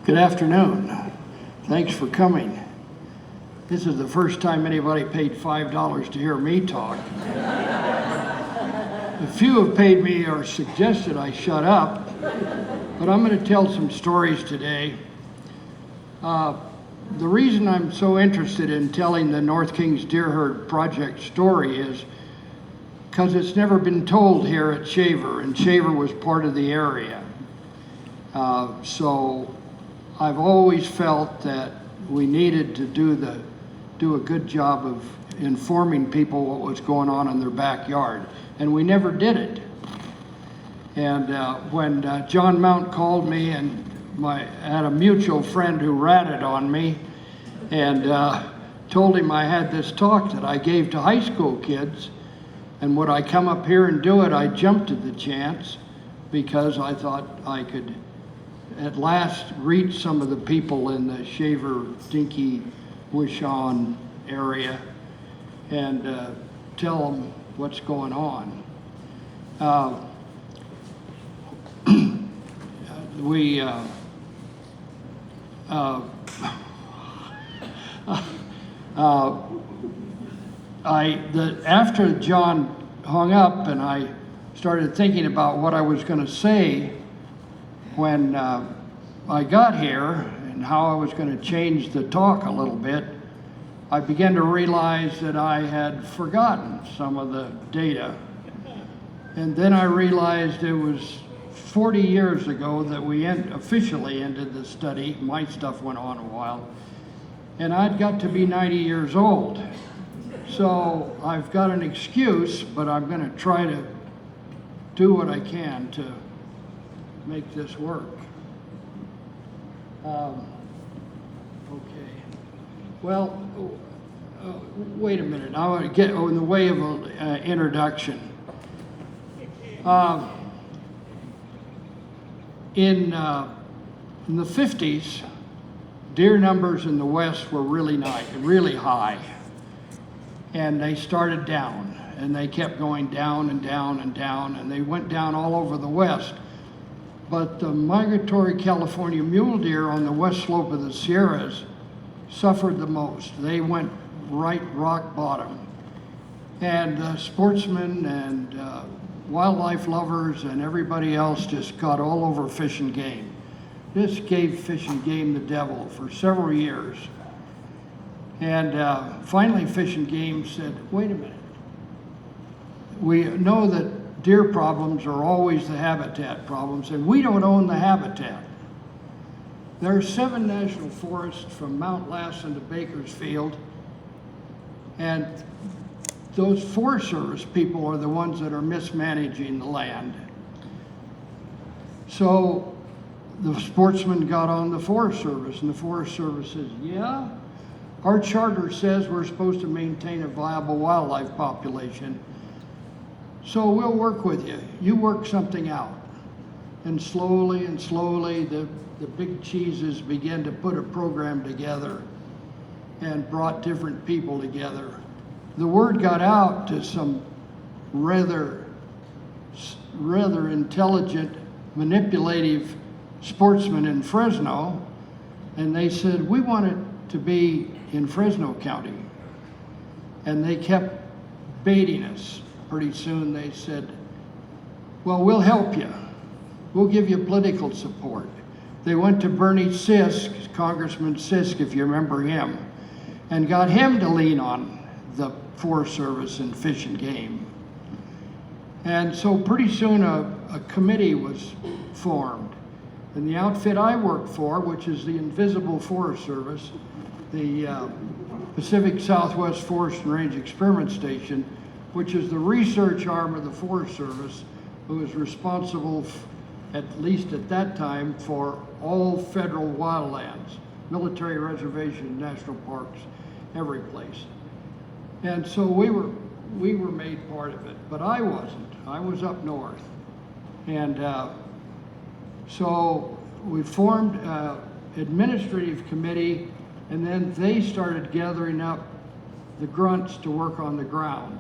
Good afternoon. Thanks for coming. This is the first time anybody paid $5 to hear me talk. A few have paid me or suggested I shut up, but I'm going to tell some stories today. The reason I'm so interested in telling the North Kings Deer Herd Project story is because it's never been told here at Shaver, and Shaver was part of the area. So I've always felt that we needed to do a good job of informing people what was going on in their backyard, and we never did it. And when John Mount called me, and I had a mutual friend who ratted on me, and told him I had this talk that I gave to high school kids, and would I come up here and do it, I jumped at the chance because I thought I could at last reach some of the people in the Shaver, Dinky, Wishon area and tell them what's going on. After John hung up and I started thinking about what I was going to say when I got here and how I was going to change the talk a little bit, I began to realize that I had forgotten some of the data. And then I realized it was 40 years ago that we officially ended the study. My stuff went on a while. And I'd got to be 90 years old. So I've got an excuse, but I'm going to try to do what I can to make this work. Okay. Well, wait a minute. I want to get in the way of an introduction. In the 50s, deer numbers in the West were really high, and they started down, and they kept going down and down and down, and they went down all over the West. But the migratory California mule deer on the west slope of the Sierras suffered the most. They went right rock bottom. And sportsmen and wildlife lovers and everybody else just got all over Fish and Game. This gave Fish and Game the devil for several years. And finally Fish and Game said, wait a minute. We know that deer problems are always the habitat problems, and we don't own the habitat. There are 7 national forests from Mount Lassen to Bakersfield, and those Forest Service people are the ones that are mismanaging the land. So the sportsmen got on the Forest Service, and the Forest Service says, yeah, our charter says we're supposed to maintain a viable wildlife population, so we'll work with you. You work something out. And slowly, the big cheeses began to put a program together and brought different people together. The word got out to some rather intelligent, manipulative sportsmen in Fresno, and they said, we want it to be in Fresno County. And they kept baiting us. Pretty soon they said, well, we'll help you. We'll give you political support. They went to Bernie Sisk, Congressman Sisk, if you remember him, and got him to lean on the Forest Service and Fish and Game. And so pretty soon a committee was formed. And the outfit I worked for, which is the Invisible Forest Service, the Pacific Southwest Forest and Range Experiment Station, which is the research arm of the Forest Service, who is responsible, at least at that time, for all federal wildlands, military reservations, national parks, every place. And so we were made part of it, but I wasn't. I was up north. And so we formed an administrative committee, and then they started gathering up the grunts to work on the ground.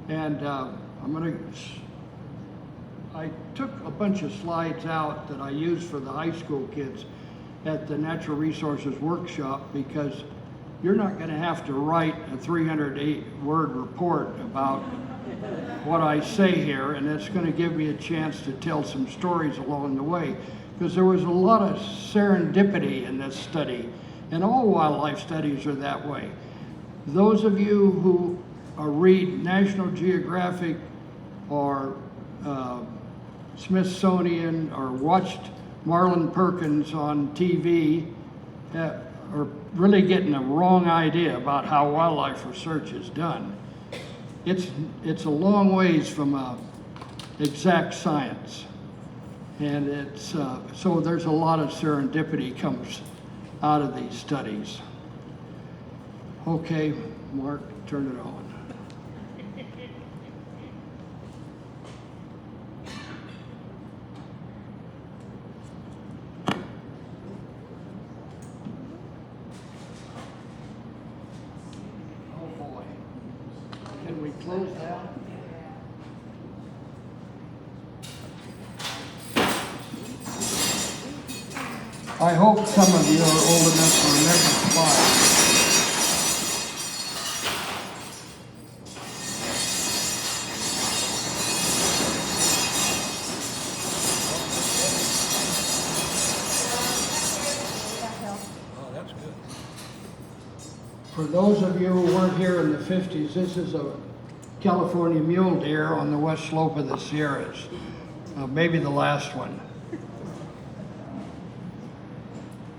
And I took a bunch of slides out that I used for the high school kids, at the Natural Resources Workshop, because you're not going to have to write a 308-word report about what I say here, and it's going to give me a chance to tell some stories along the way, because there was a lot of serendipity in this study, and all wildlife studies are that way. Those of you who read National Geographic or Smithsonian or watched Marlin Perkins on TV are really getting a wrong idea about how wildlife research is done. It's a long ways from exact science, and it's so there's a lot of serendipity comes out of these studies. Okay, Mark, turn it on. Can we close that? I hope some of you are old enough to remember fire. Oh, that's good. For those of you who weren't here in the 50s, this is a California mule deer on the west slope of the Sierras, maybe the last one.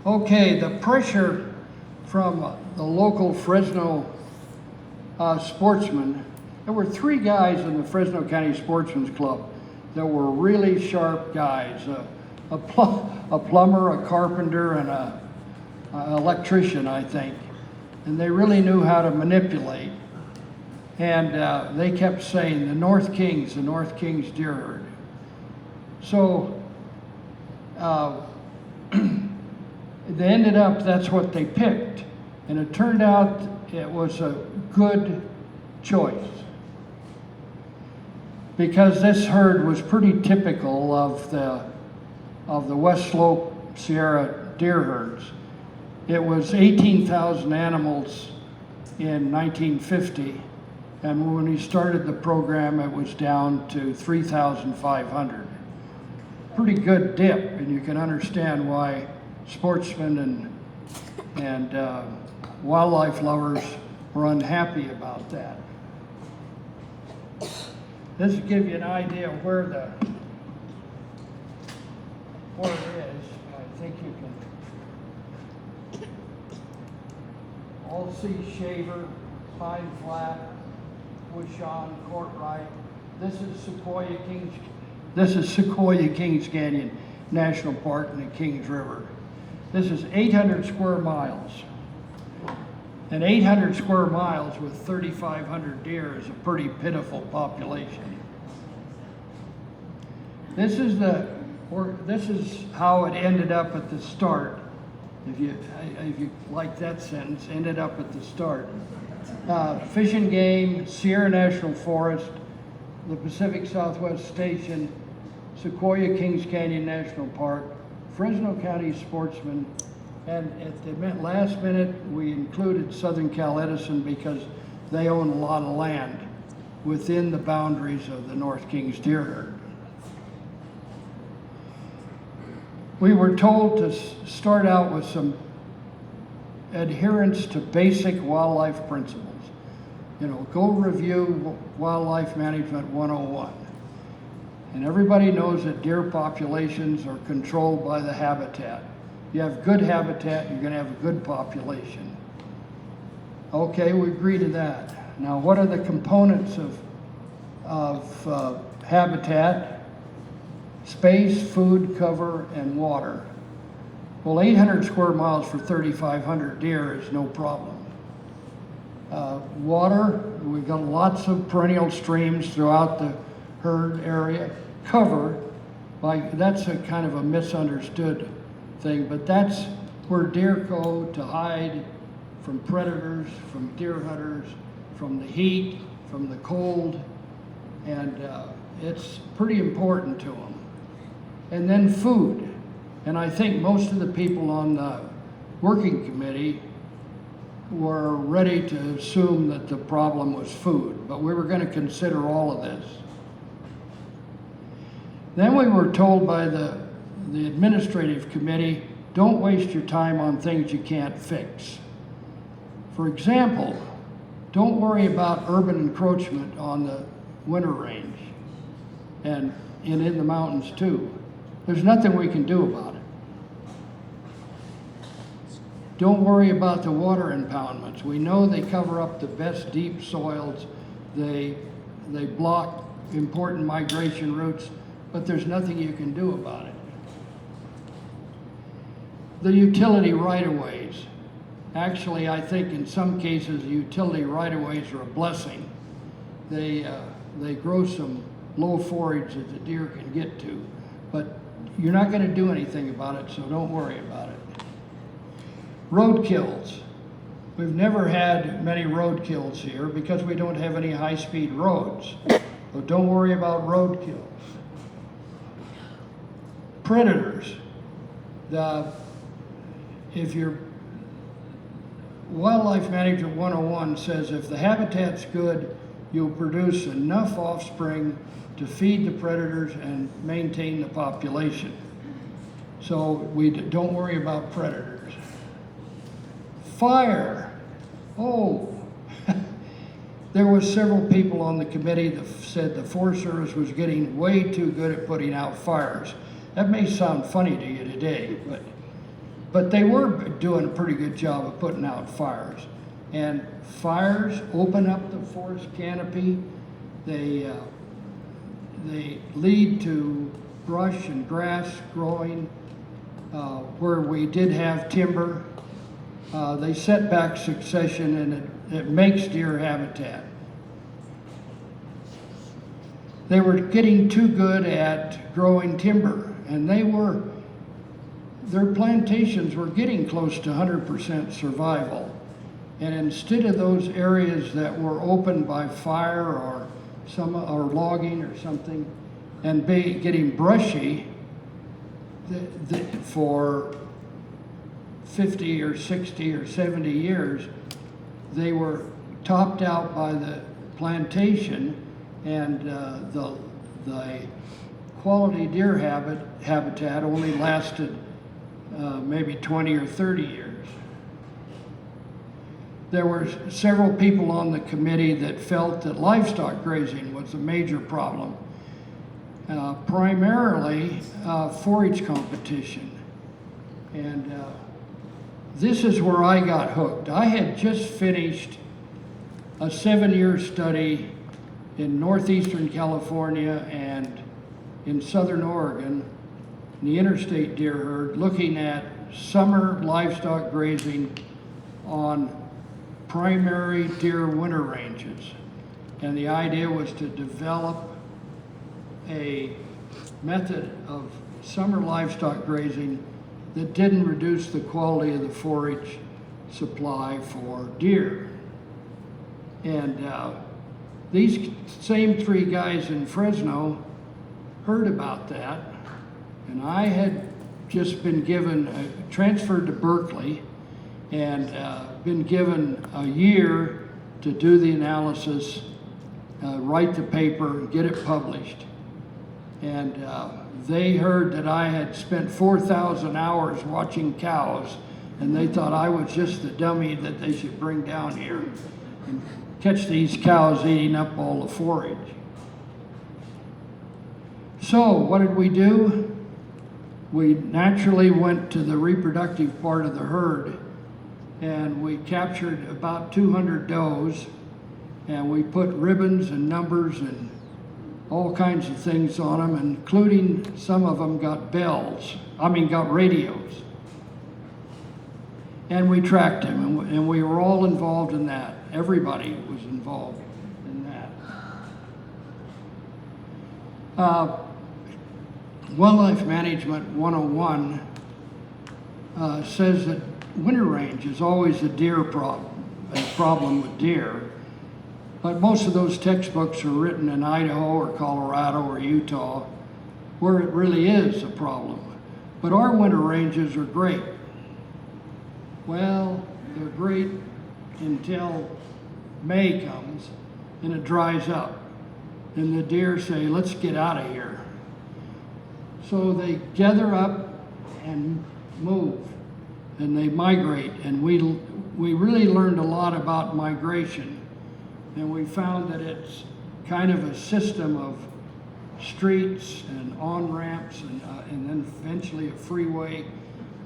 Okay, the pressure from the local Fresno sportsmen. There were 3 guys in the Fresno County Sportsman's Club that were really sharp guys, a plumber, a carpenter, and an electrician, I think. And they really knew how to manipulate. And they kept saying, the North Kings Deer herd. So they ended up, that's what they picked. And it turned out it was a good choice, because this herd was pretty typical of the West Slope Sierra deer herds. It was 18,000 animals in 1950, and when he started the program, it was down to 3,500. Pretty good dip, and you can understand why sportsmen and wildlife lovers were unhappy about that. This will give you an idea of where it is. I think you can all see Shaver, Pine Flat, Wishon, Courtright. This is Sequoia Kings Canyon National Park in the Kings River. This is 800 square miles. And 800 square miles with 3,500 deer is a pretty pitiful population. This is how it ended up at the start. If you like that sentence, ended up at the start. Fish and Game, Sierra National Forest, the Pacific Southwest Station, Sequoia Kings Canyon National Park, Fresno County Sportsman, and at the last minute we included Southern Cal Edison because they own a lot of land within the boundaries of the North Kings Deer herd. We were told to start out with some adherence to basic wildlife principles. You know, go review Wildlife Management 101. And everybody knows that deer populations are controlled by the habitat. You have good habitat, you're going to have a good population. Okay, we agree to that. Now, what are the components of habitat? Space, food, cover, and water. Well, 800 square miles for 3,500 deer is no problem. Water, we've got lots of perennial streams throughout the herd area. Cover, that's a kind of a misunderstood thing, but that's where deer go to hide from predators, from deer hunters, from the heat, from the cold, and it's pretty important to them. And then food. And I think most of the people on the working committee were ready to assume that the problem was food, but we were going to consider all of this. Then we were told by the administrative committee, don't waste your time on things you can't fix. For example, don't worry about urban encroachment on the winter range and in the mountains too. There's nothing we can do about it. Don't worry about the water impoundments. We know they cover up the best deep soils. They block important migration routes, but there's nothing you can do about it. The utility right-of-ways. Actually, I think in some cases, the utility right-of-ways are a blessing. They grow some low forage that the deer can get to, but you're not going to do anything about it, so don't worry about it. Roadkills. We've never had many roadkills here because we don't have any high-speed roads. So don't worry about roadkills. Predators. If your Wildlife Management 101 says if the habitat's good, you'll produce enough offspring to feed the predators and maintain the population. So we don't worry about predators. Fire. Oh, there was several people on the committee that said the Forest Service was getting way too good at putting out fires. That may sound funny to you today, but they were doing a pretty good job of putting out fires. And fires open up the forest canopy. They lead to brush and grass growing where we did have timber. They set back succession, and it makes deer habitat. They were getting too good at growing timber, and their plantations were getting close to 100% survival. And instead of those areas that were opened by fire or logging or something, and getting brushy for 50 or 60 or 70 years, they were topped out by the plantation, and the quality deer habitat only lasted maybe 20 or 30 years. There were several people on the committee that felt that livestock grazing was a major problem, primarily forage competition. And this is where I got hooked. I had just finished a 7-year study in northeastern California and in southern Oregon, in the interstate deer herd, looking at summer livestock grazing on primary deer winter ranges. And the idea was to develop a method of summer livestock grazing that didn't reduce the quality of the forage supply for deer. And these same 3 guys in Fresno heard about that, and I had just been transferred to Berkeley and been given a year to do the analysis, write the paper, get it published. And they heard that I had spent 4,000 hours watching cows, and they thought I was just the dummy that they should bring down here and catch these cows eating up all the forage. So what did we do? We naturally went to the reproductive part of the herd, and we captured about 200 does, and we put ribbons and numbers and all kinds of things on them, including some of them got got radios. And we tracked them, and we were all involved in that. Everybody was involved in that. Wildlife Management 101 says that winter range is always a problem with deer. But most of those textbooks are written in Idaho or Colorado or Utah, where it really is a problem. but our winter ranges are great. Well, they're great until May comes and it dries up. And the deer say, let's get out of here. So they gather up and move, and they migrate. And we really learned a lot about migration. And we found that it's kind of a system of streets and on-ramps and then eventually a freeway.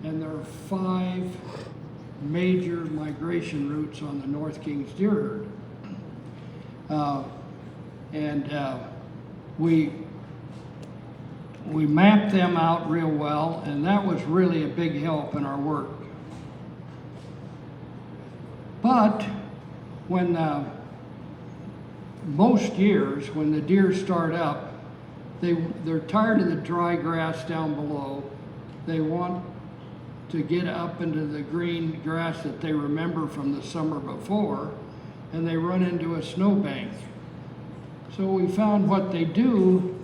And there are 5 major migration routes on the North Kings Deer herd. We mapped them out real well, and that was really a big help in our work. But when most years, when the deer start up, they're tired of the dry grass down below. They want to get up into the green grass that they remember from the summer before, and they run into a snowbank. So we found what they do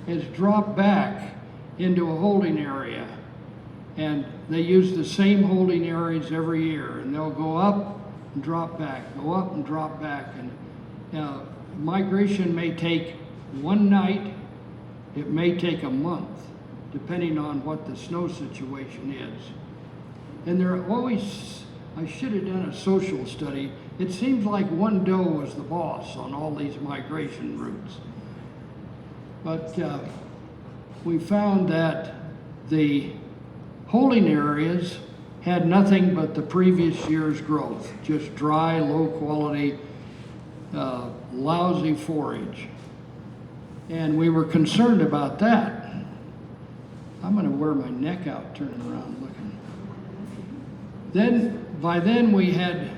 is drop back into a holding area, and they use the same holding areas every year, and they'll go up and drop back, go up and drop back. And migration may take one night, it may take a month, depending on what the snow situation is. And they're always, I should have done a social study. It seems like one doe was the boss on all these migration routes. But we found that the holding areas had nothing but the previous year's growth, just dry, low quality, lousy forage. And we were concerned about that. I'm gonna wear my neck out turning around looking. By then we had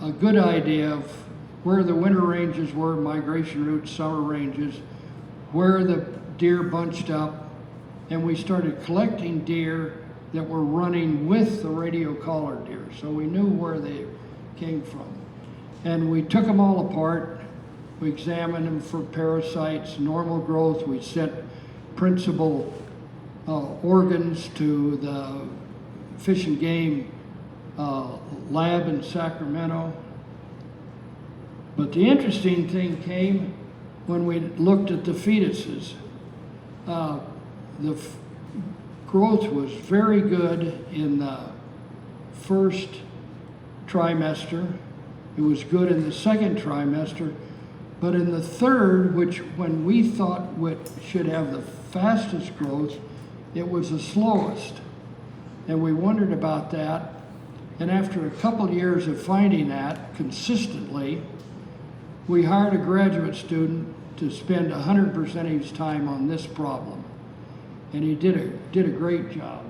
a good idea of where the winter ranges were, migration routes, summer ranges, where the deer bunched up, and we started collecting deer that were running with the radio collared deer, so we knew where they came from. And we took them all apart, we examined them for parasites, normal growth, we sent principal organs to the Fish and Game lab in Sacramento. But the interesting thing came when we looked at the fetuses. The growth was very good in the first trimester. It was good in the second trimester, but in the third, which when we thought should have the fastest growth, it was the slowest. And we wondered about that. And after a couple of years of finding that consistently, we hired a graduate student to spend 100% of his time on this problem. And he did a great job.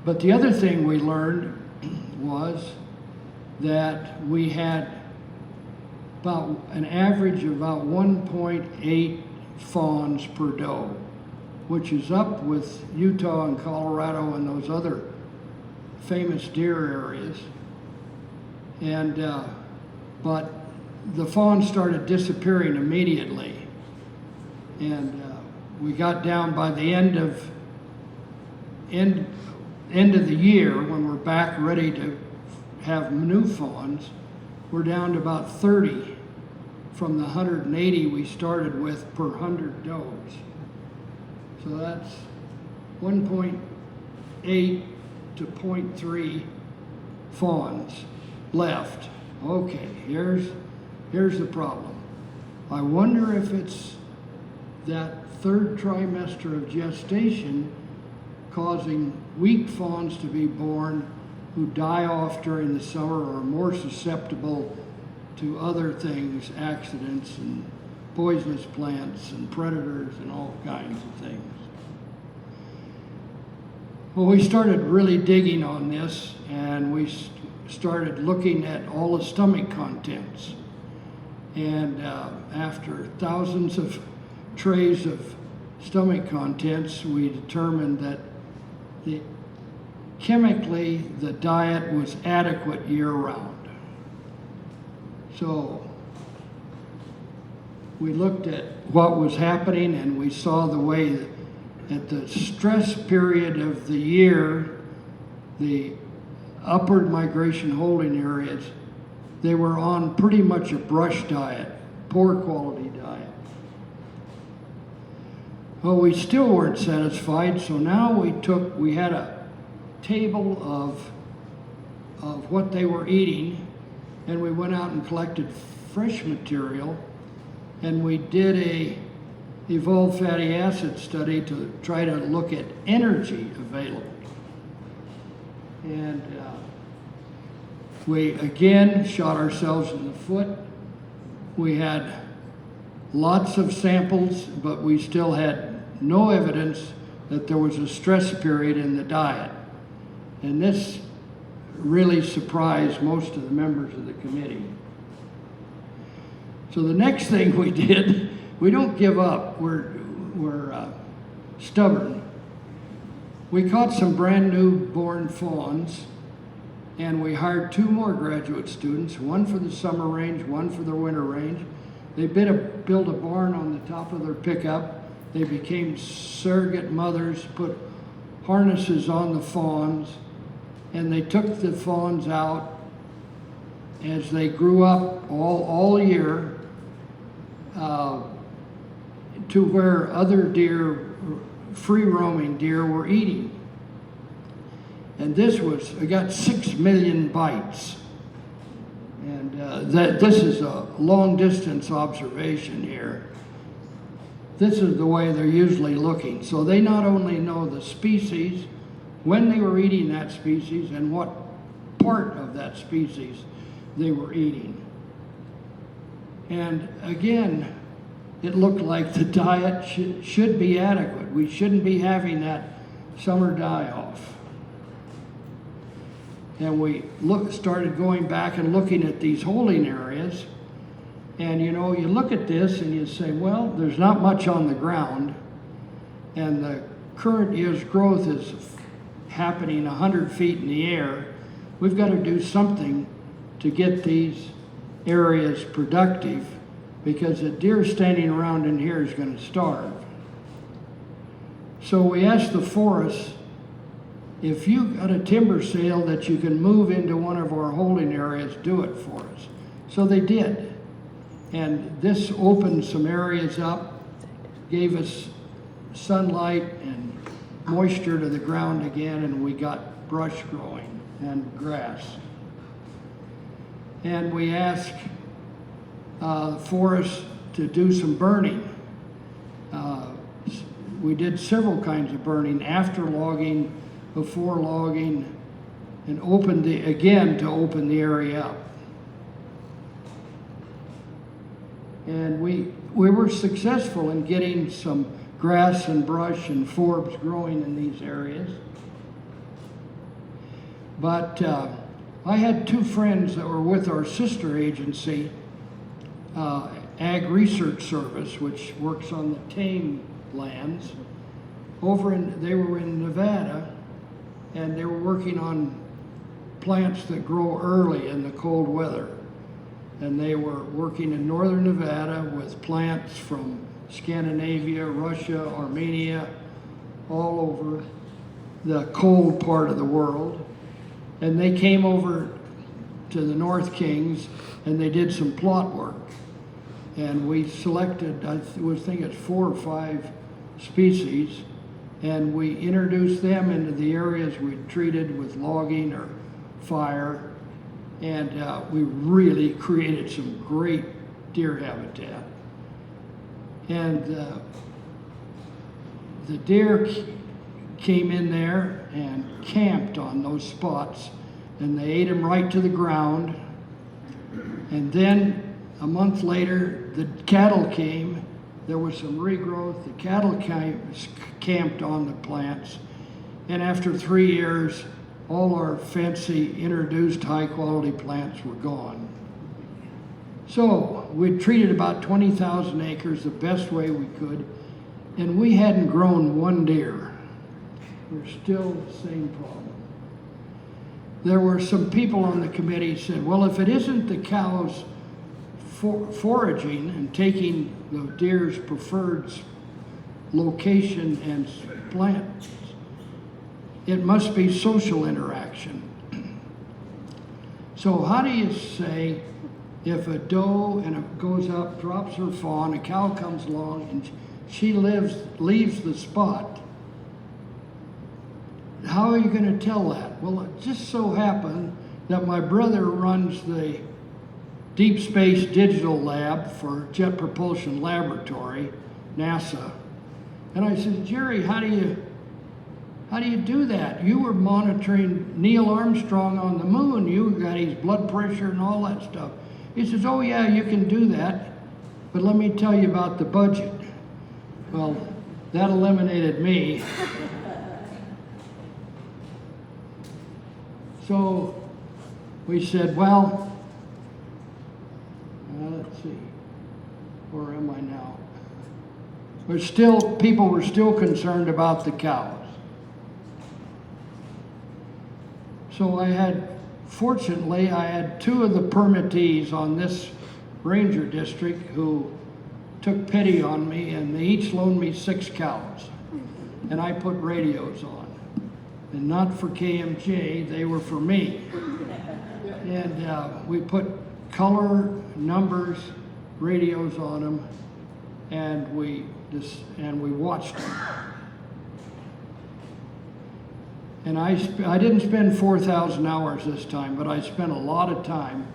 But the other thing we learned was that we had about an average of about 1.8 fawns per doe, which is up with Utah and Colorado and those other famous deer areas. And but the fawns started disappearing immediately. And we got down by the end of the year, when we're back ready to have new fawns, we're down to about 30 from the 180 we started with per 100 does. So that's 1.8 to 0.3 fawns left. Okay, here's the problem. I wonder if it's that third trimester of gestation causing weak fawns to be born who die off during the summer or are more susceptible to other things, accidents and poisonous plants and predators and all kinds of things. Well, we started really digging on this, and we started looking at all the stomach contents. And after thousands of trays of stomach contents, we determined that chemically the diet was adequate year-round. So we looked at what was happening, and we saw the way that at the stress period of the year, the upward migration holding areas, they were on pretty much a brush diet, poor quality diet. Well, we still weren't satisfied, so now we had a table of what they were eating, and we went out and collected fresh material, and we did a evolved fatty acid study to try to look at energy available. And we again shot ourselves in the foot. We had lots of samples, but we still had no evidence that there was a stress period in the diet. And this really surprised most of the members of the committee. So the next thing we did, we don't give up, we're stubborn. We caught some brand new born fawns, and we hired 2 more graduate students, one for the summer range, one for the winter range. They built a barn on the top of their pickup. They became surrogate mothers, put harnesses on the fawns, and they took the fawns out as they grew up all year to where other deer, free-roaming deer, were eating. And I got 6 million bites. And this is a long-distance observation here. This is the way they're usually looking. So they not only know the species, when they were eating that species, and what part of that species they were eating. And again, it looked like the diet should be adequate. We shouldn't be having that summer die-off. And we started going back and looking at these holding areas. And you look at this and you say, well, there's not much on the ground. And the current year's growth is happening 100 feet in the air. We've got to do something to get these areas productive, because a deer standing around in here is going to starve. So we asked the forest, if you got a timber sale that you can move into one of our holding areas, do it for us. So they did. And this opened some areas up, gave us sunlight and moisture to the ground again, and we got brush growing and grass. And we asked forests to do some burning. We did several kinds of burning, after logging, before logging, and opened to open the area up. And we were successful in getting some grass and brush and forbs growing in these areas. But I had 2 friends that were with our sister agency, Ag Research Service, which works on the tame lands. They were in Nevada, and they were working on plants that grow early in the cold weather. And they were working in northern Nevada with plants from Scandinavia, Russia, Armenia, all over the cold part of the world. And they came over to the North Kings, and they did some plot work. And we selected, I think it's 4 or 5 species, and we introduced them into the areas we treated with logging or fire, and we really created some great deer habitat. And the deer came in there and camped on those spots, and they ate them right to the ground. And then a month later, the cattle came. There was some regrowth. The cattle camped on the plants. And after 3 years, all our fancy introduced high quality plants were gone. So we treated about 20,000 acres the best way we could, and we hadn't grown 1 deer. We're still the same problem. There were some people on the committee who said, well, if it isn't the cows foraging and taking the deer's preferred location and plants. It must be social interaction. So how do you say if a doe and it goes up, drops her fawn, a cow comes along and she leaves the spot? How are you going to tell that? Well, it just so happened that my brother runs the Deep Space Digital Lab for Jet Propulsion Laboratory, NASA. And I said, Jerry, how do you do that? You were monitoring Neil Armstrong on the moon. You got his blood pressure and all that stuff. He says, oh yeah, you can do that, but let me tell you about the budget. Well, that eliminated me. So we said, well, let's see, where am I now? People were still concerned about the cows. So fortunately, I had two of the permittees on this ranger district who took pity on me, and they each loaned me 6 cows. And I put radios on. And not for KMJ, they were for me. And we put color, numbers, radios on them, and we watched them. And I didn't spend 4,000 hours this time, but I spent a lot of time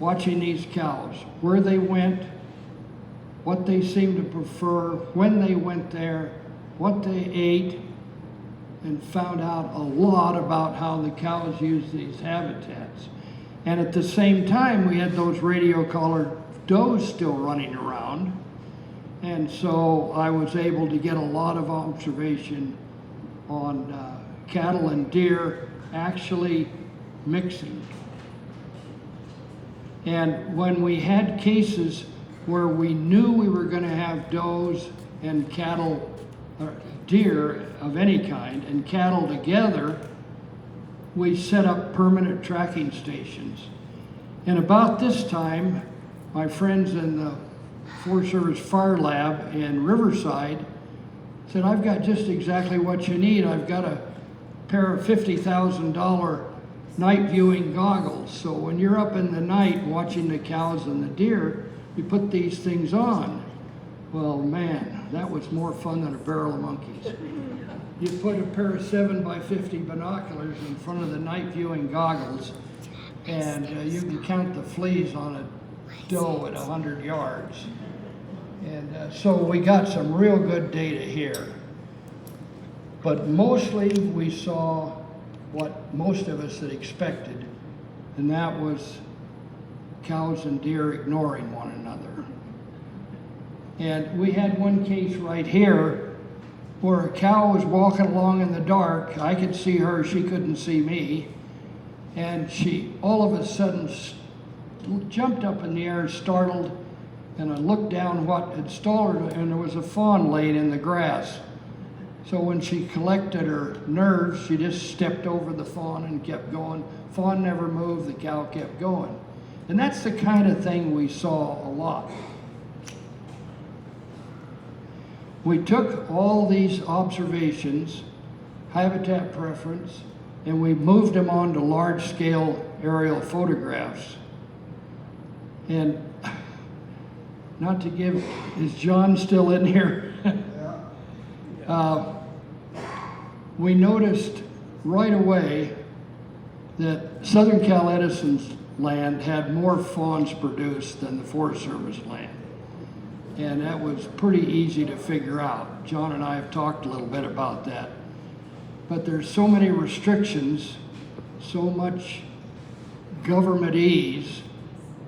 watching these cows, where they went, what they seemed to prefer, when they went there, what they ate, and found out a lot about how the cows use these habitats. And at the same time, we had those radio-collared does still running around. And so I was able to get a lot of observation on cattle and deer actually mixing. And when we had cases where we knew we were going to have does and cattle, or deer of any kind, and cattle together, we set up permanent tracking stations. And about this time, my friends in the Forest Service Fire Lab in Riverside said, I've got just exactly what you need. I've got a pair of $50,000 night viewing goggles. So when you're up in the night watching the cows and the deer, you put these things on. Well, man, that was more fun than a barrel of monkeys. You put a pair of 7x50 binoculars in front of the night viewing goggles, and you can count the fleas on a doe at 100 yards. And so we got some real good data here. But mostly we saw what most of us had expected, and that was cows and deer ignoring one another. And we had one case right here where a cow was walking along in the dark. I could see her, she couldn't see me. And she all of a sudden jumped up in the air, startled, and I looked down what had startled her, and there was a fawn laying in the grass. So when she collected her nerves, she just stepped over the fawn and kept going. Fawn never moved, the cow kept going. And that's the kind of thing we saw a lot. We took all these observations, habitat preference, and we moved them onto large-scale aerial photographs. And not to give, is John still in here? We noticed right away that Southern Cal Edison's land had more fawns produced than the Forest Service land. And that was pretty easy to figure out. John and I have talked a little bit about that. But there's so many restrictions, so much government ease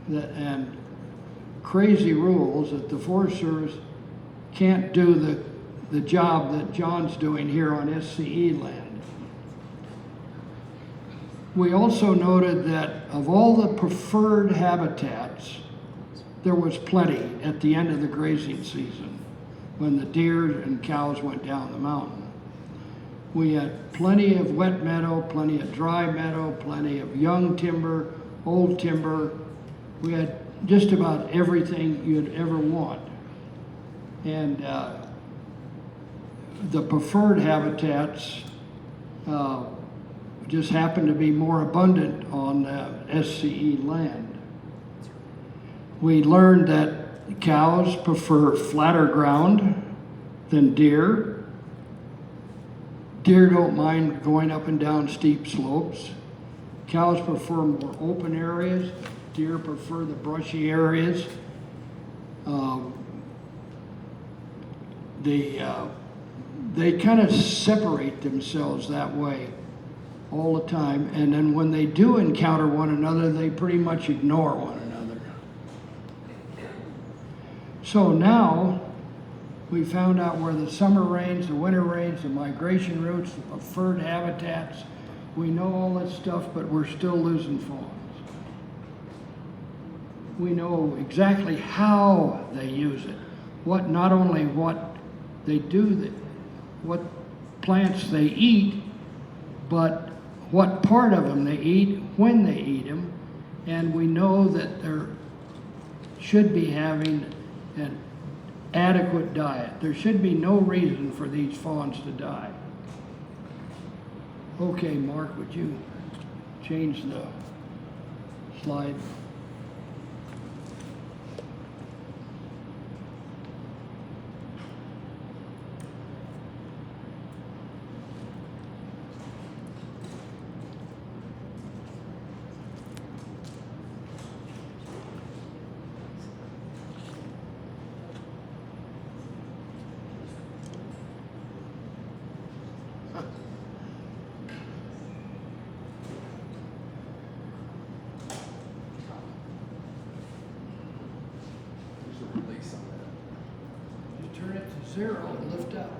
and crazy rules that the Forest Service can't do the job that John's doing here on SCE land. We also noted that of all the preferred habitats, there was plenty at the end of the grazing season when the deer and cows went down the mountain. We had plenty of wet meadow, plenty of dry meadow, plenty of young timber, old timber. We had just about everything you'd ever want. And the preferred habitats just happen to be more abundant on SCE land. We learned that cows prefer flatter ground than deer. Deer don't mind going up and down steep slopes. Cows prefer more open areas. Deer prefer the brushy areas. They kind of separate themselves that way all the time, and then when they do encounter one another, they pretty much ignore one another. So now we found out where the summer range, the winter range, the migration routes, the preferred habitats. We know all that stuff, but we're still losing fawns. We know exactly how they use it. Not only what they do, what plants they eat, but what part of them they eat, when they eat them, and we know that they should be having an adequate diet. There should be no reason for these fawns to die. Okay, Mark, would you change the slide? You turn it to 0 and lift up.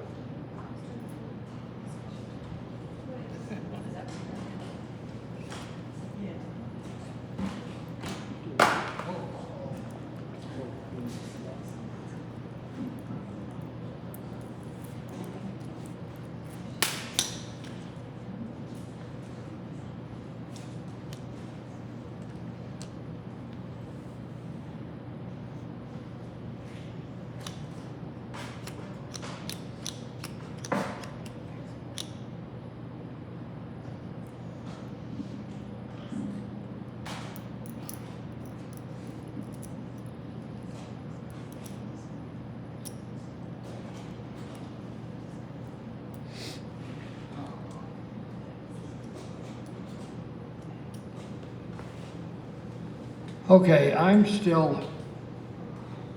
Okay, I'm still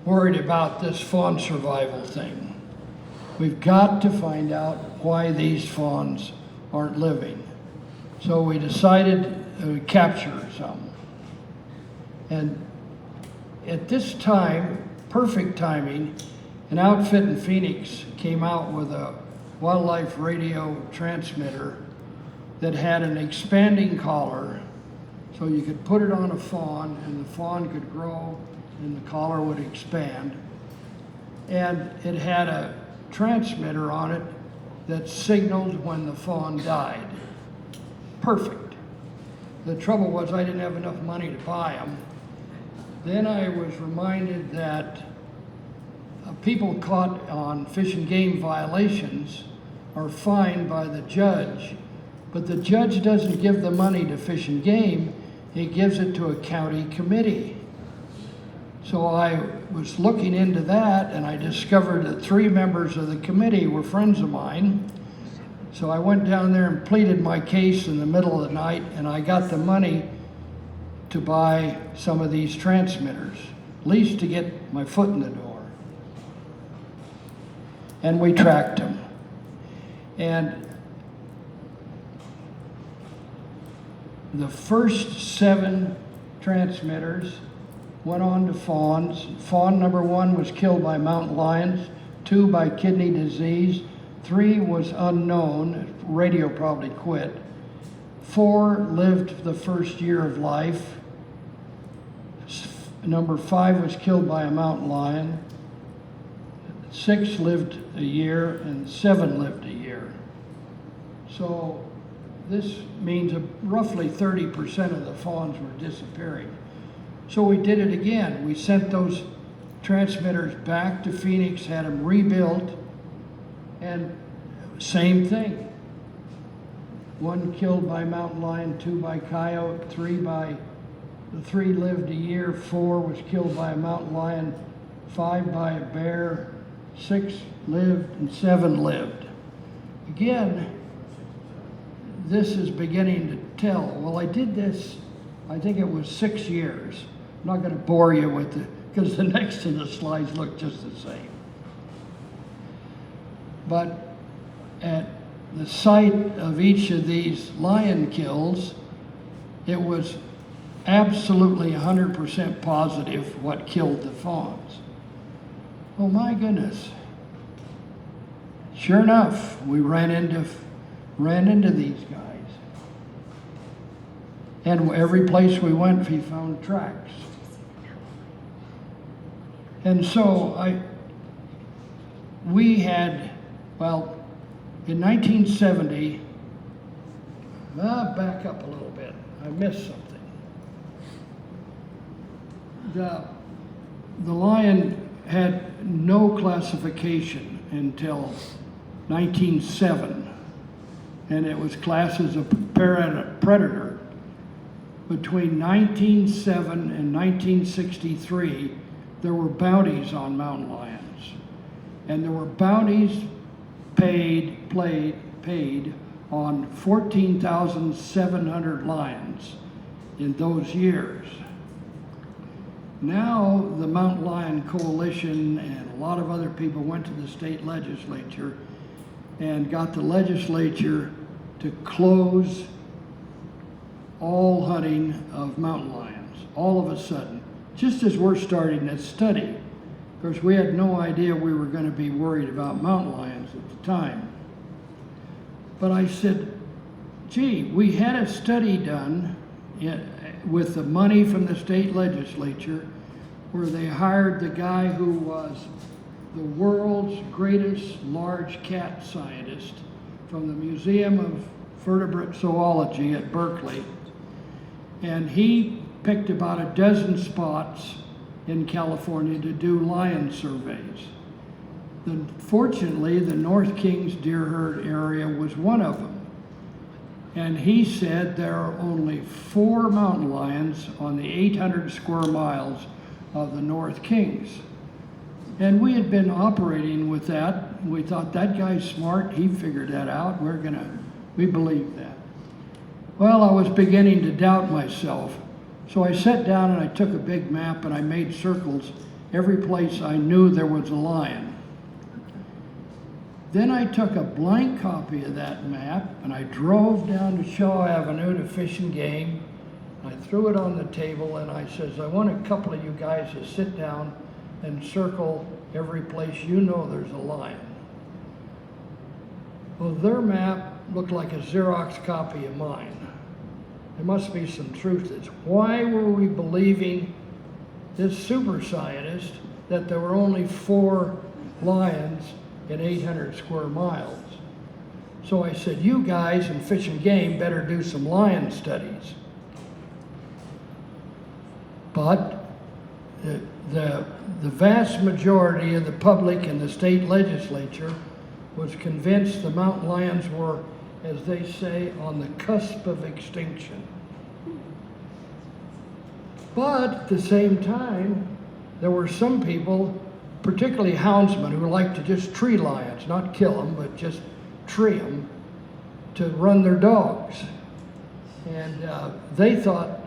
worried about this fawn survival thing. We've got to find out why these fawns aren't living. So we decided to capture some. And at this time, perfect timing, an outfit in Phoenix came out with a wildlife radio transmitter that had an expanding collar. So you could put it on a fawn and the fawn could grow and the collar would expand. And it had a transmitter on it that signaled when the fawn died. Perfect. The trouble was I didn't have enough money to buy them. Then I was reminded that people caught on fish and game violations are fined by the judge, but the judge doesn't give the money to Fish and Game. He gives it to a county committee. So I was looking into that and I discovered that 3 members of the committee were friends of mine. So I went down there and pleaded my case in the middle of the night, and I got the money to buy some of these transmitters, at least to get my foot in the door. And we tracked them. And the first 7 transmitters went on to fawns. Fawn number 1 was killed by mountain lions, 2 by kidney disease, 3 was unknown, radio probably quit, 4 lived the first year of life, number 5 was killed by a mountain lion, 6 lived a year, and 7 lived a year. So this means roughly 30% of the fawns were disappearing. So we did it again. We sent those transmitters back to Phoenix, had them rebuilt, and same thing. 1 killed by mountain lion, 2 by coyote, 3 lived a year, 4 was killed by a mountain lion, 5 by a bear, 6 lived, and 7 lived. Again, this is beginning to tell. Well, I did this, I think it was 6 years. I'm not going to bore you with it, because the next to the slides look just the same. But at the site of each of these lion kills, it was absolutely 100% positive what killed the fawns. Oh my goodness. Sure enough, we ran into these guys. And every place we went, we found tracks. And so we had, well, in 1970, back up a little bit, I missed something. The lion had no classification until 1907, and it was classed as a predator. Between 1907 and 1963, there were bounties on mountain lions, and there were bounties paid on 14,700 lions in those years. Now the Mountain Lion Coalition and a lot of other people went to the state legislature and got the legislature to close all hunting of mountain lions, all of a sudden, just as we're starting this study. Of course, we had no idea we were going to be worried about mountain lions at the time. But I said, gee, we had a study done with the money from the state legislature where they hired the guy who was the world's greatest large cat scientist from the Museum of Vertebrate Zoology at Berkeley. And he picked about a dozen spots in California to do lion surveys. Fortunately, the North Kings Deer herd area was one of them. And he said there are only 4 mountain lions on the 800 square miles of the North Kings. And we had been operating with that. We thought, that guy's smart, he figured that out, we believed that. Well, I was beginning to doubt myself. So I sat down and I took a big map and I made circles every place I knew there was a lion. Then I took a blank copy of that map and I drove down to Shaw Avenue to Fish and Game. I threw it on the table and I says, I want a couple of you guys to sit down and circle every place you know there's a lion. Well, their map looked like a Xerox copy of mine. There must be some truth to this. Why were we believing this super scientist that there were only 4 lions in 800 square miles? So I said, you guys in Fish and Game better do some lion studies. But the vast majority of the public in the state legislature was convinced the mountain lions were, as they say, on the cusp of extinction. But at the same time, there were some people, particularly houndsmen, who like to just tree lions, not kill them, but just tree them to run their dogs. And they thought,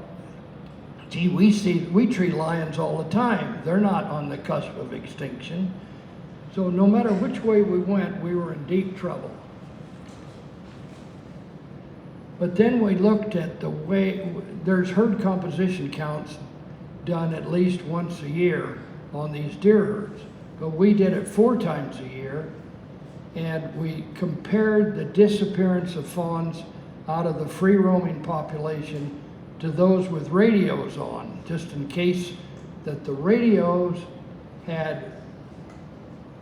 gee, we tree lions all the time. They're not on the cusp of extinction. So no matter which way we went, we were in deep trouble. But then we looked at the way, there's herd composition counts done at least once a year on these deer herds. But we did it 4 times a year, and we compared the disappearance of fawns out of the free roaming population to those with radios on, just in case that the radios had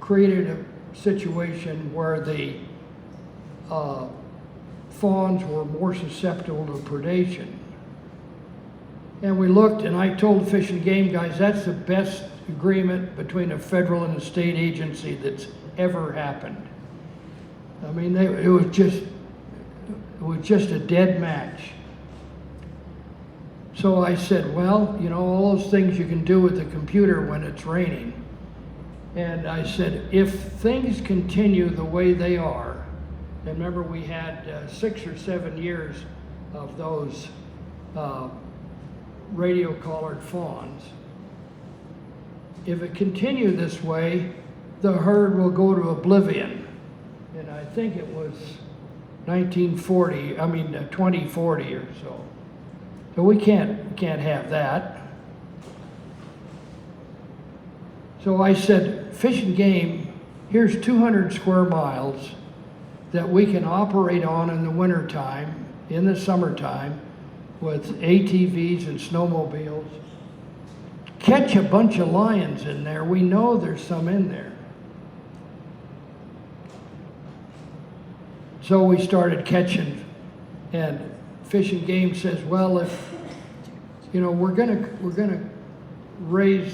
created a situation where the fawns were more susceptible to predation. And we looked, and I told the Fish and Game guys, that's the best agreement between a federal and a state agency that's ever happened. I mean, it was just a dead match. So I said, well, you know, all those things you can do with the computer when it's raining. And I said, if things continue the way they are, and remember we had 6 or 7 years of those radio collared fawns. If it continued this way, the herd will go to oblivion. And I think it was 2040 or so. So we can't have that. So I said, Fish and Game, here's 200 square miles that we can operate on in the wintertime, in the summertime, with ATVs and snowmobiles. Catch a bunch of lions in there. We know there's some in there. So we started catching, and Fish and Game says, well, if, you know, we're gonna raise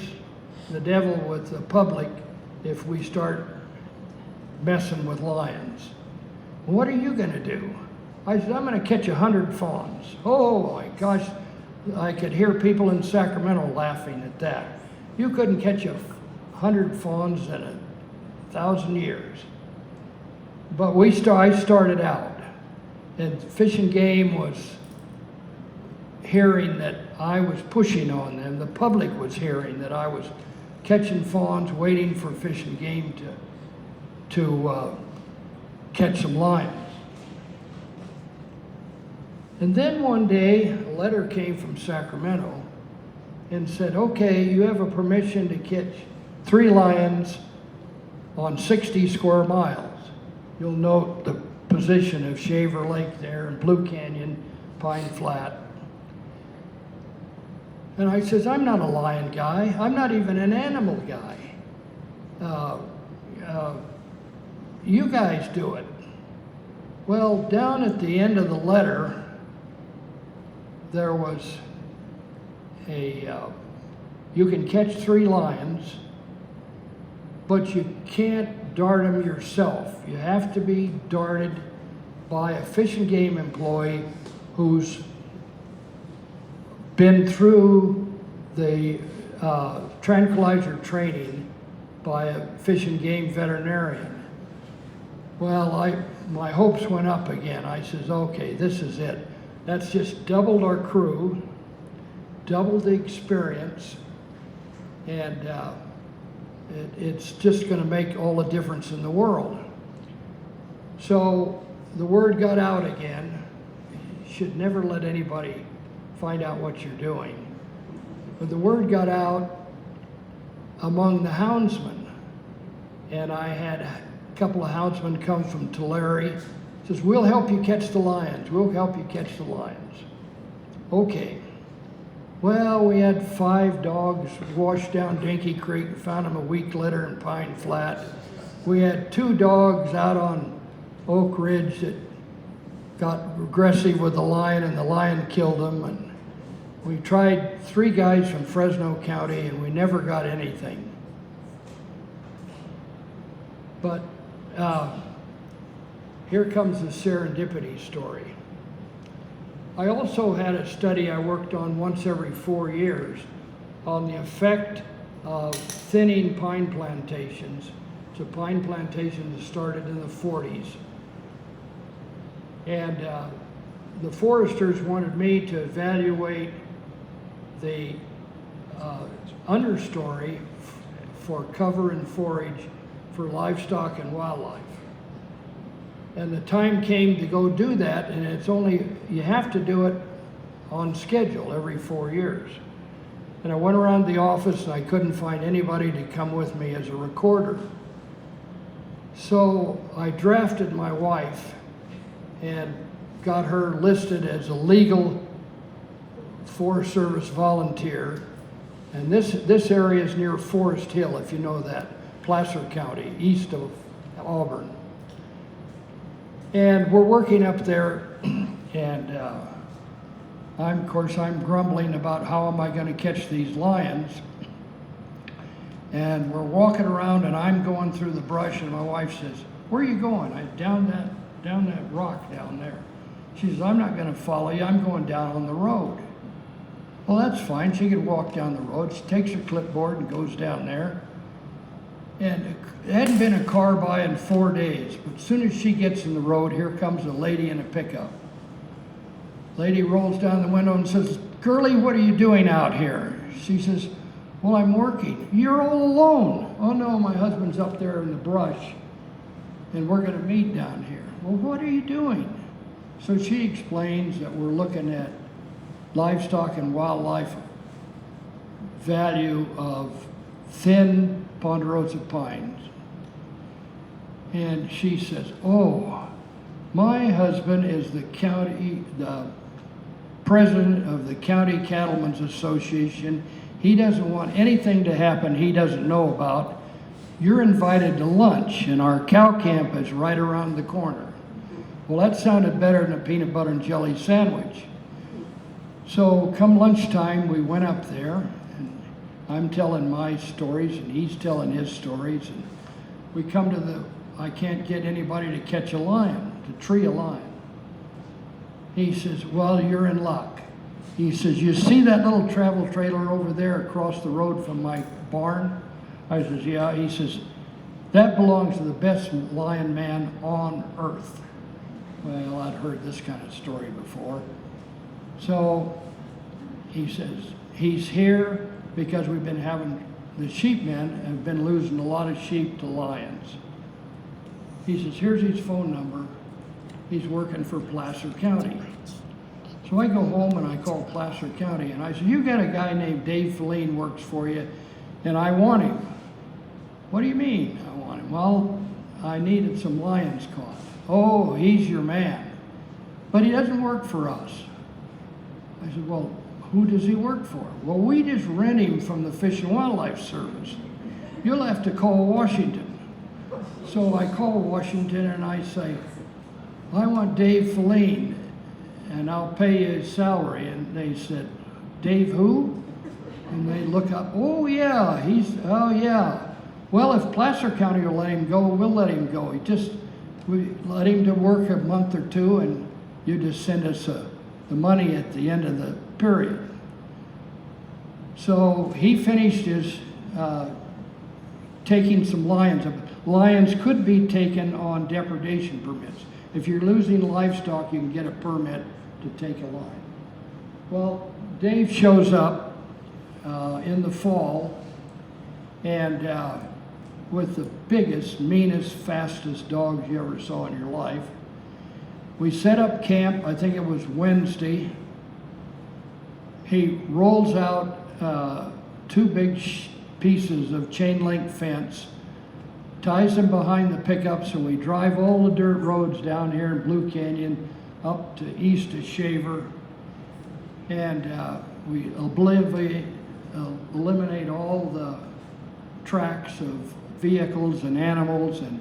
the devil with the public if we start messing with lions. What are you gonna do? I said, I'm gonna catch 100 fawns. Oh my gosh, I could hear people in Sacramento laughing at that. You couldn't catch 100 fawns in 1,000 years. But I started out, and Fish and Game was hearing that I was pushing on them. The public was hearing that I was catching fawns, waiting for Fish and Game to catch some lions. And then one day, a letter came from Sacramento and said, okay, you have a permission to catch 3 lions on 60 square miles. You'll note the position of Shaver Lake there and Blue Canyon, Pine Flat. And I says, I'm not a lion guy. I'm not even an animal guy. You guys do it. Well, down at the end of the letter, there was you can catch 3 lions, but you can't dart them yourself. You have to be darted by a Fish and Game employee who's been through the tranquilizer training by a Fish and Game veterinarian. Well, my hopes went up again. I says, okay, this is it. That's just doubled our crew, doubled the experience, and it's just going to make all the difference in the world. So the word got out again. You should never let anybody find out what you're doing. But the word got out among the houndsmen, and I had a couple of houndsmen come from Tulare. Says, we'll help you catch the lions. We'll help you catch the lions. Okay. Well, we had 5 dogs washed down Dinky Creek and found them a week later in Pine Flat. We had 2 dogs out on Oak Ridge that got aggressive with the lion, and the lion killed them. And we tried 3 guys from Fresno County, and we never got anything. But here comes the serendipity story. I also had a study I worked on once every 4 years on the effect of thinning pine plantations. So pine plantations started in the 40s. And the foresters wanted me to evaluate the understory for cover and forage for livestock and wildlife. And the time came to go do that, and you have to do it on schedule every 4 years. And I went around the office and I couldn't find anybody to come with me as a recorder. So I drafted my wife and got her listed as a legal Forest Service volunteer. And this area is near Forest Hill, if you know that, Placer County, east of Auburn. And we're working up there, and Of course, I'm grumbling about how am I going to catch these lions. And we're walking around, and I'm going through the brush, and my wife says, "Where are you going?" Down that rock down there. She says, "I'm not going to follow you. I'm going down on the road." Well, that's fine. She could walk down the road. She takes her clipboard and goes down there. And it hadn't been a car by in 4 days. But as soon as she gets in the road, here comes a lady in a pickup. Lady rolls down the window and says, "Girlie, what are you doing out here?" She says, "Well, I'm working." "You're all alone." "Oh no, my husband's up there in the brush and we're going to meet down here." "Well, what are you doing?" So she explains that we're looking at livestock and wildlife value of thin ponderosa pines. And she says, "Oh, my husband is the president of the County Cattlemen's Association. He doesn't want anything to happen he doesn't know about. You're invited to lunch, and our cow camp is right around the corner." Well, that sounded better than a peanut butter and jelly sandwich. So come lunchtime, we went up there, and I'm telling my stories, and he's telling his stories, and we come to I can't get anybody to catch a lion, to tree a lion. He says, "Well, you're in luck." He says, "You see that little travel trailer over there across the road from my barn?" I says, "Yeah." He says, "That belongs to the best lion man on earth." Well, I'd heard this kind of story before. So he says, he's here because we've been having, the sheepmen have been losing a lot of sheep to lions. He says, "Here's his phone number. He's working for Placer County." So I go home and I call Placer County and I said, "You got a guy named Dave Feline works for you and I want him." "What do you mean I want him?" "Well, I needed some lions caught." "Oh, he's your man. But he doesn't work for us." I said, "Well, who does he work for?" "Well, we just rent him from the Fish and Wildlife Service. You'll have to call Washington." So I call Washington and I say, "I want Dave Feline and I'll pay you his salary." And they said, "Dave who?" And they look up, "Oh yeah, oh yeah. Well, if Placer County will let him go, we'll let him go. We let him to work a month or two and you just send us the money at the end of the period." So he finished his taking some lions. Lions could be taken on depredation permits. If you're losing livestock, you can get a permit to take a lion. Well, Dave shows up in the fall and with the biggest, meanest, fastest dogs you ever saw in your life. We set up camp, I think it was Wednesday. He rolls out two big pieces of chain link fence, ties them behind the pickups, and we drive all the dirt roads down here in Blue Canyon up to east of Shaver. And we eliminate all the tracks of vehicles and animals, and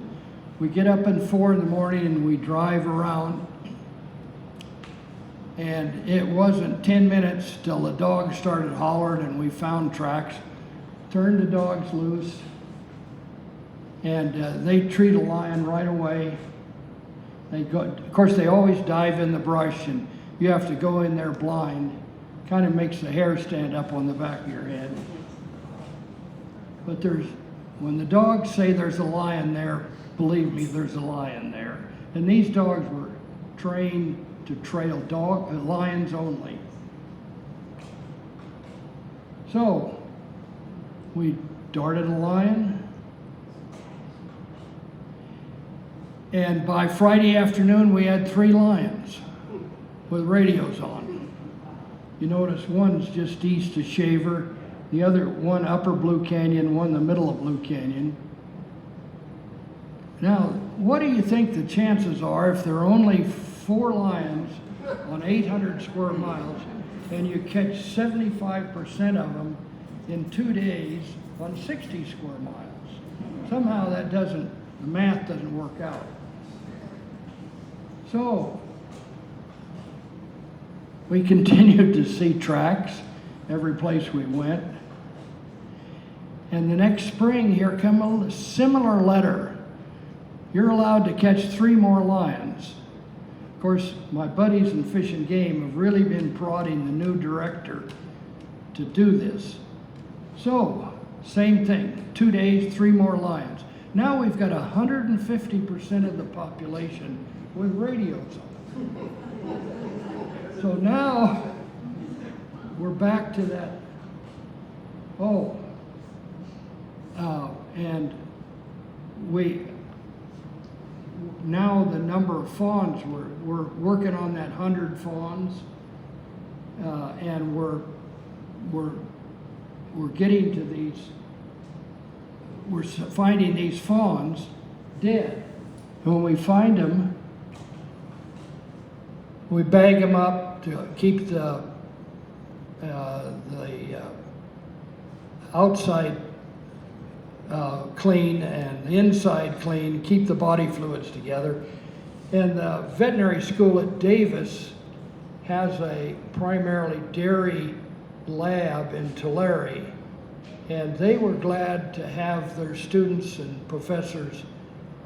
we get up at 4 in the morning and we drive around, and it wasn't 10 minutes till the dogs started hollering and we found tracks, turned the dogs loose, and they treat a lion right away. They go, of course they always dive in the brush and you have to go in there blind. Kind of makes the hair stand up on the back of your head. But when the dogs say there's a lion there, believe me, there's a lion there. And these dogs were trained to trail lions only. So we darted a lion, and by Friday afternoon we had 3 lions with radios on. You notice one's just east of Shaver, the other one upper Blue Canyon, one the middle of Blue Canyon. Now, what do you think the chances are if there are only 4 lions on 800 square miles and you catch 75% of them in 2 days on 60 square miles? Somehow the math doesn't work out. So We continued to see tracks every place we went. And the next spring, here come a similar letter. You're allowed to catch 3 more lions. Of course, my buddies in Fish and Game have really been prodding the new director to do this. So, same thing, 2 days, 3 more lions. Now we've got 150% of the population with radios on. So now we're back to that, and now the number of fawns, we're working on that 100 fawns, and we're getting to these, we're finding these fawns dead. And when we find them, we bag them up to keep the outside clean and the inside clean, keep the body fluids together. And the veterinary school at Davis has a primarily dairy lab in Tulare, and they were glad to have their students and professors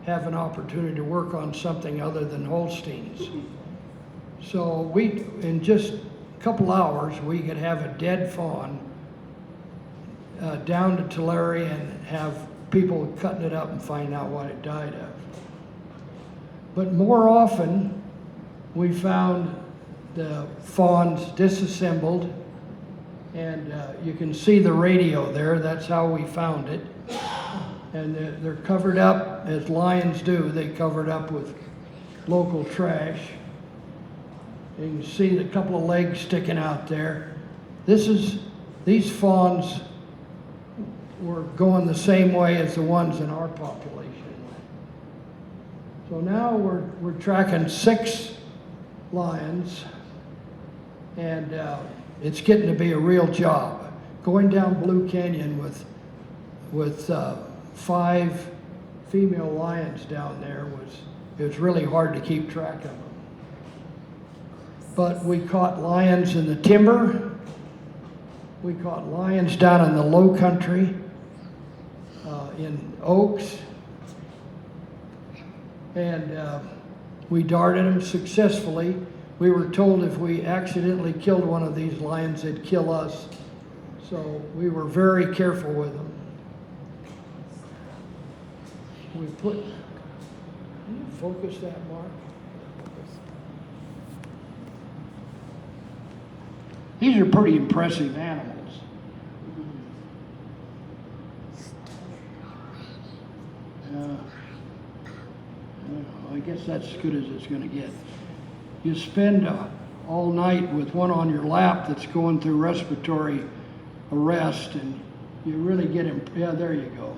have an opportunity to work on something other than Holsteins. So in just a couple hours, we could have a dead fawn down to Tulare and have people cutting it up and find out what it died of. But more often, we found the fawns disassembled, and you can see the radio there. That's how we found it. And they're covered up, as lions do. They covered up with local trash. You can see the couple of legs sticking out there. These fawns were going the same way as the ones in our population. So now we're tracking 6 lions, and it's getting to be a real job. Going down Blue Canyon with 5 female lions down there it was really hard to keep track of them. But we caught lions in the timber. We caught lions down in the low country, in oaks. And we darted them successfully. We were told if we accidentally killed one of these lions, it'd kill us. So we were very careful with them. Can you focus that, Mark? These are pretty impressive animals. I guess that's as good as it's going to get. You spend all night with one on your lap that's going through respiratory arrest, and you really get there you go.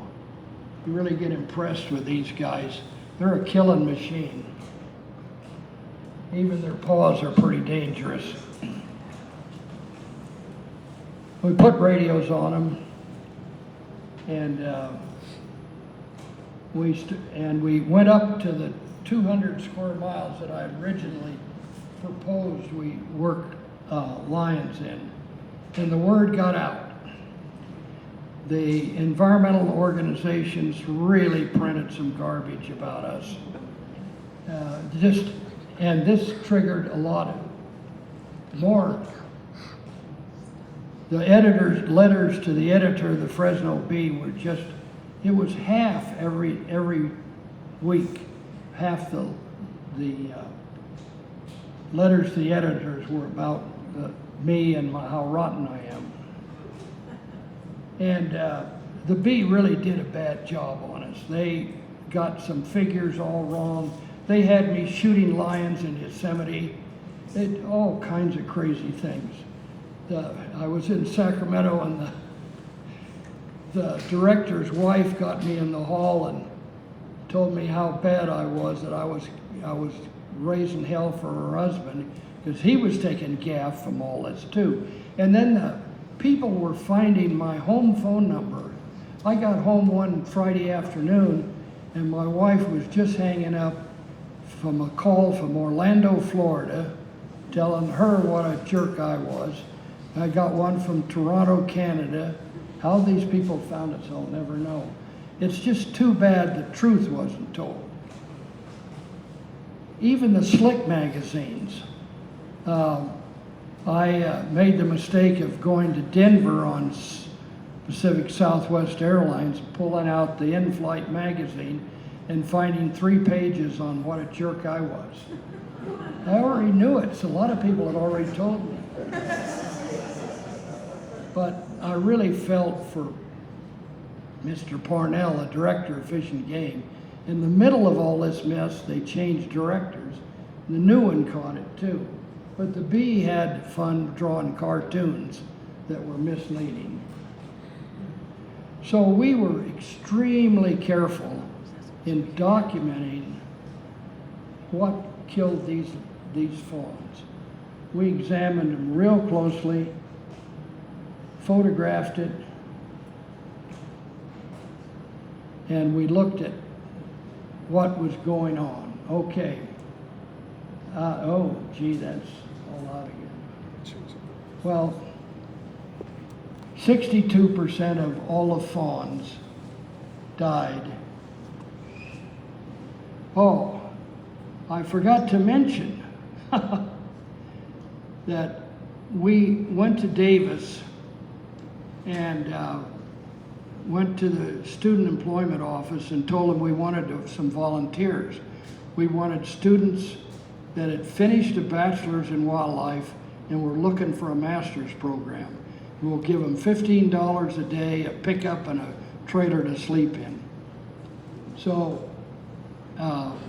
You really get impressed with these guys. They're a killing machine. Even their paws are pretty dangerous. We put radios on them, and we went up to the 200 square miles that I originally proposed we work lions in, and the word got out. The environmental organizations really printed some garbage about us. And this triggered a lot more. The editor's letters to the editor of the Fresno Bee were just, it was half every week. Half the letters to the editors were about me and how rotten I am. And the Bee really did a bad job on us. They got some figures all wrong. They had me shooting lions in Yosemite. All kinds of crazy things. I was in Sacramento, and the director's wife got me in the hall and told me how bad I was, that I was raising hell for her husband, because he was taking gaff from all this too. And then the people were finding my home phone number. I got home one Friday afternoon, and my wife was just hanging up from a call from Orlando, Florida, telling her what a jerk I was. I got one from Toronto, Canada. How these people found us, I'll never know. It's just too bad the truth wasn't told. Even the slick magazines. I made the mistake of going to Denver on Pacific Southwest Airlines, pulling out the in-flight magazine and finding 3 pages on what a jerk I was. I already knew it, so a lot of people had already told me. But I really felt for Mr. Parnell, the director of Fish and Game. In the middle of all this mess, they changed directors. The new one caught it too. But the Bee had fun drawing cartoons that were misleading. So we were extremely careful in documenting what killed these fawns. We examined them real closely, photographed it, and we looked at what was going on. Okay. Oh, gee, that's all out again. Well, 62% of all the fawns died. Oh, I forgot to mention that we went to Davis and went to the student employment office and told them we wanted some volunteers. We wanted students that had finished a bachelor's in wildlife and were looking for a master's program. We'll give them $15 a day, a pickup, and a trailer to sleep in. So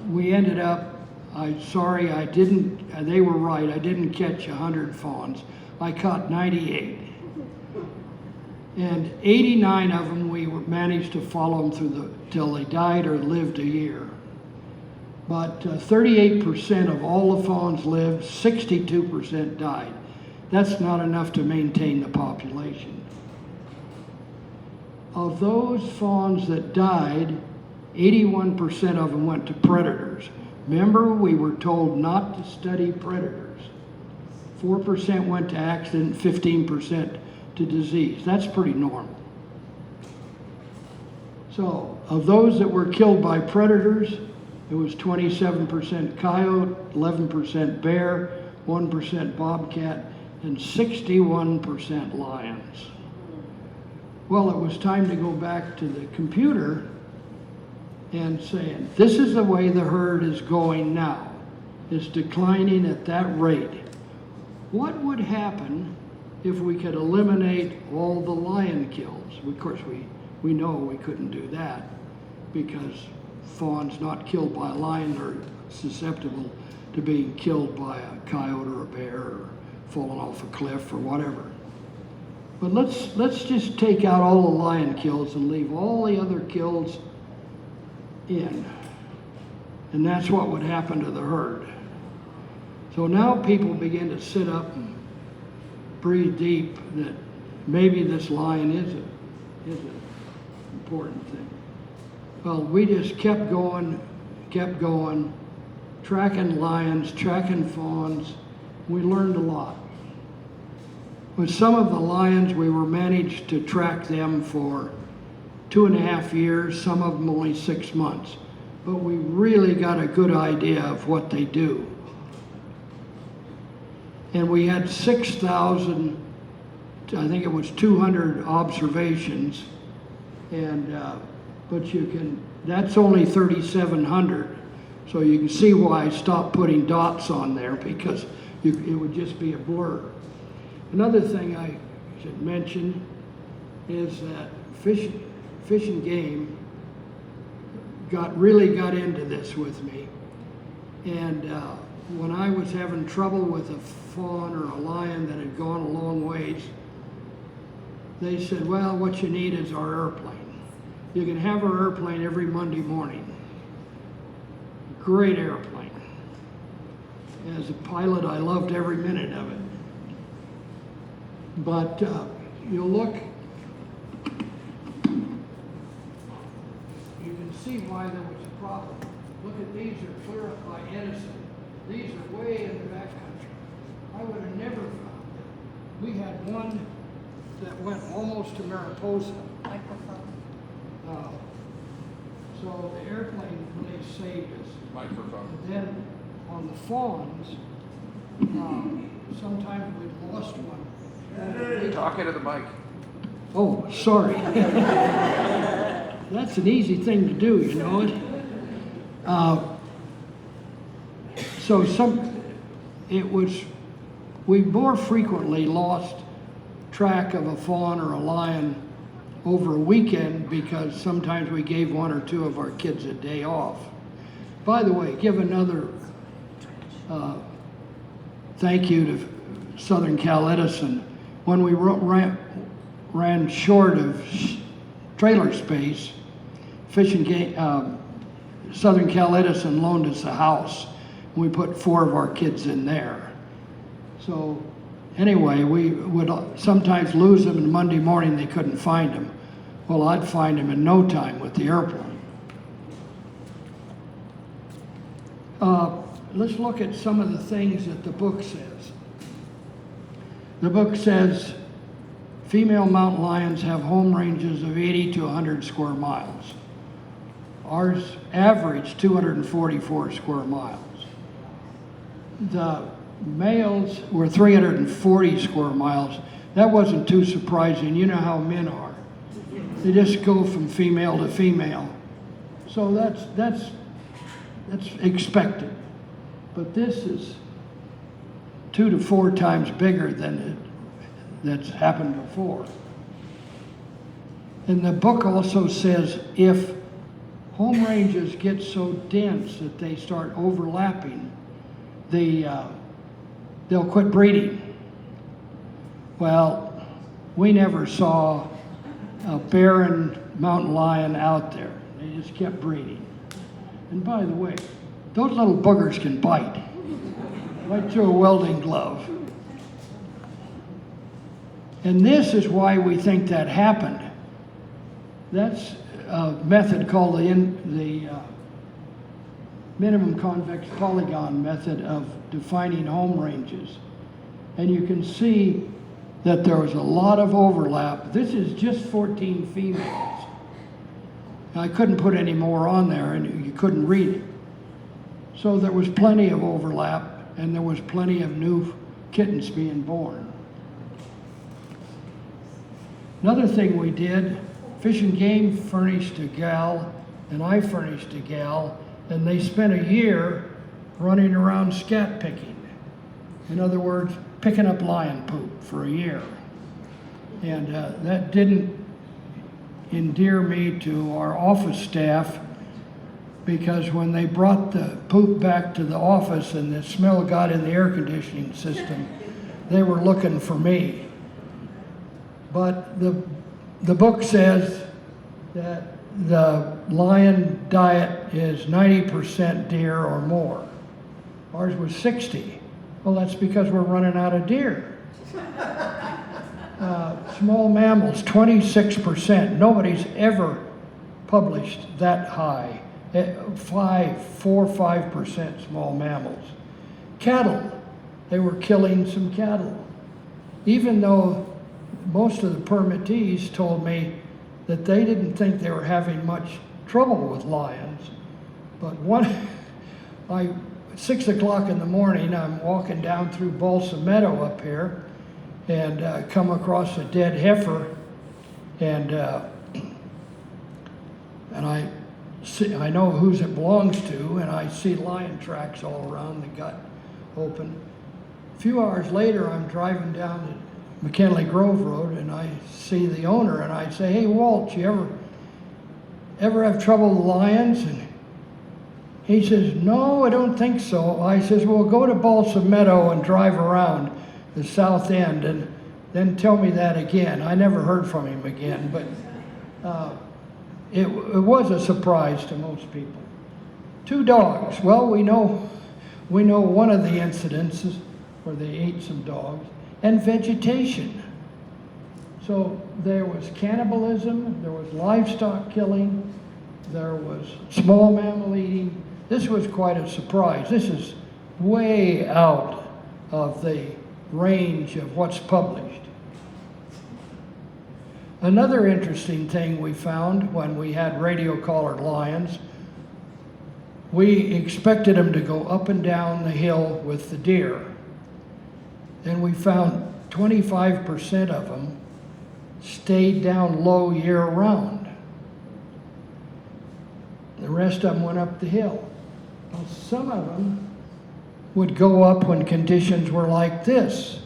we ended up, they were right, I didn't catch 100 fawns. I caught 98. And 89 of them we managed to follow them till they died or lived a year. But 38% of all the fawns lived, 62% died. That's not enough to maintain the population. Of those fawns that died, 81% of them went to predators. Remember, we were told not to study predators. 4% went to accident, 15% to disease. That's pretty normal. So, of those that were killed by predators, it was 27% coyote, 11% bear, 1% bobcat, and 61% lions. Well, it was time to go back to the computer and saying, this is the way the herd is going now. It's declining at that rate. What would happen if we could eliminate all the lion kills? Of course, we know we couldn't do that because fawns not killed by a lion are susceptible to being killed by a coyote or a bear or falling off a cliff or whatever. But let's just take out all the lion kills and leave all the other kills in. And that's what would happen to the herd. So now people begin to sit up and breathe deep that maybe this lion is an important thing. Well, we just kept going, tracking lions, tracking fawns. We learned a lot. With some of the lions, we were managed to track them for 2.5 years, some of them only 6 months. But we really got a good idea of what they do. And we had 6,000, I think it was 200 observations. And, but that's only 3,700. So you can see why I stopped putting dots on there, because it would just be a blur. Another thing I should mention is that Fish and Game really got into this with me. And when I was having trouble with a fawn or a lion that had gone a long ways, they said, well, what you need is our airplane. You can have our airplane every Monday morning. Great airplane. As a pilot, I loved every minute of it. But you'll look, you can see why there was a problem. Look at these are clear up by Edison. These are way in the back country. we had one that went almost to Mariposa. Microphone. So the airplane really saved us. Microphone. And then on the fawns, sometimes we'd lost one. Talking to the mic. Oh, sorry. That's an easy thing to do, you know it. We more frequently lost track of a fawn or a lion over a weekend because sometimes we gave one or two of our kids a day off. By the way, give another thank you to Southern Cal Edison. When we ran short of trailer space, Southern Cal Edison loaned us a house. We put 4 of our kids in there. So anyway, we would sometimes lose them, and Monday morning they couldn't find them. Well, I'd find them in no time with the airplane. Let's look at some of the things that the book says. The book says female mountain lions have home ranges of 80 to 100 square miles. Ours average 244 square miles. The males were 340 square miles. That wasn't too surprising. You know how men are. They just go from female to female. So that's expected. But this is 2 to 4 times bigger than that's happened before. And the book also says if home ranges get so dense that they start overlapping, they'll quit breeding. Well, we never saw a barren mountain lion out there. They just kept breeding. And by the way, those little boogers can bite right through a welding glove. And this is why we think that happened. That's a method called the minimum convex polygon method of defining home ranges. And you can see that there was a lot of overlap. This is just 14 females. I couldn't put any more on there and you couldn't read it. So there was plenty of overlap and there was plenty of new kittens being born. Another thing we did, Fish and Game furnished a gal and I furnished a gal, and they spent a year running around scat picking. In other words, picking up lion poop for a year. And that didn't endear me to our office staff, because when they brought the poop back to the office and the smell got in the air conditioning system, they were looking for me. But the book says that the lion diet is 90% deer or more. Ours was 60. Well, that's because we're running out of deer. Small mammals, 26%. Nobody's ever published that high. 4-5% small mammals. Cattle, they were killing some cattle. Even though most of the permittees told me that they didn't think they were having much trouble with lions. But 6 o'clock in the morning, I'm walking down through Balsam Meadow up here and come across a dead heifer, and I know whose it belongs to, and I see lion tracks all around the gut open. A few hours later, I'm driving down the McKinley Grove Road, and I see the owner, and I say, "Hey, Walt, you ever have trouble with lions?" And he says, "No, I don't think so." I says, "Well, go to Balsam Meadow and drive around the south end, and then tell me that again." I never heard from him again, but it was a surprise to most people. 2 dogs. Well, we know one of the incidences where they ate some dogs, and vegetation. So there was cannibalism, there was livestock killing, there was small mammal eating. This was quite a surprise. This is way out of the range of what's published. Another interesting thing we found when we had radio-collared lions, we expected them to go up and down the hill with the deer. And we found 25% of them stayed down low year-round. The rest of them went up the hill. Well, some of them would go up when conditions were like this.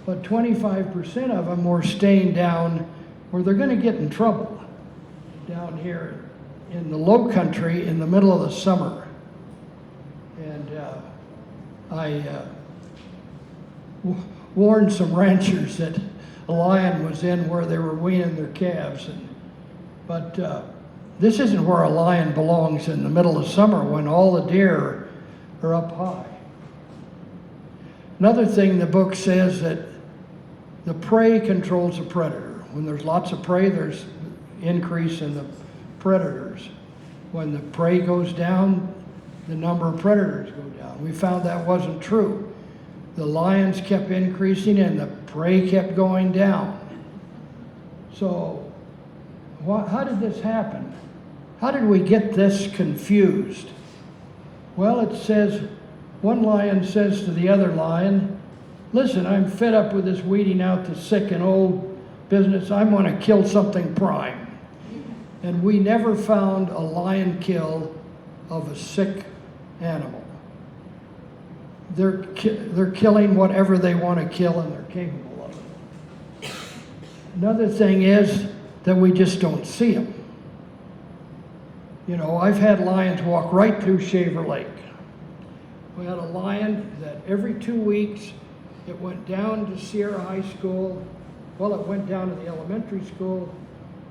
But 25% of them were staying down where they're going to get in trouble, down here in the low country in the middle of the summer. And I warned some ranchers that a lion was in where they were weaning their calves. But this isn't where a lion belongs in the middle of summer when all the deer are up high. Another thing the book says that the prey controls the predator. When there's lots of prey, there's increase in the predators. When the prey goes down, the number of predators go down. We found that wasn't true. The lions kept increasing and the prey kept going down. So how did this happen? How did we get this confused? Well, it says, one lion says to the other lion, listen, I'm fed up with this weeding out the sick and old business. I'm going to kill something prime. And we never found a lion kill of a sick animal. They're killing whatever they want to kill, and they're capable of it. Another thing is that we just don't see them. You know, I've had lions walk right through Shaver Lake. We had a lion that every 2 weeks, it went down to Sierra High School. Well, it went down to the elementary school,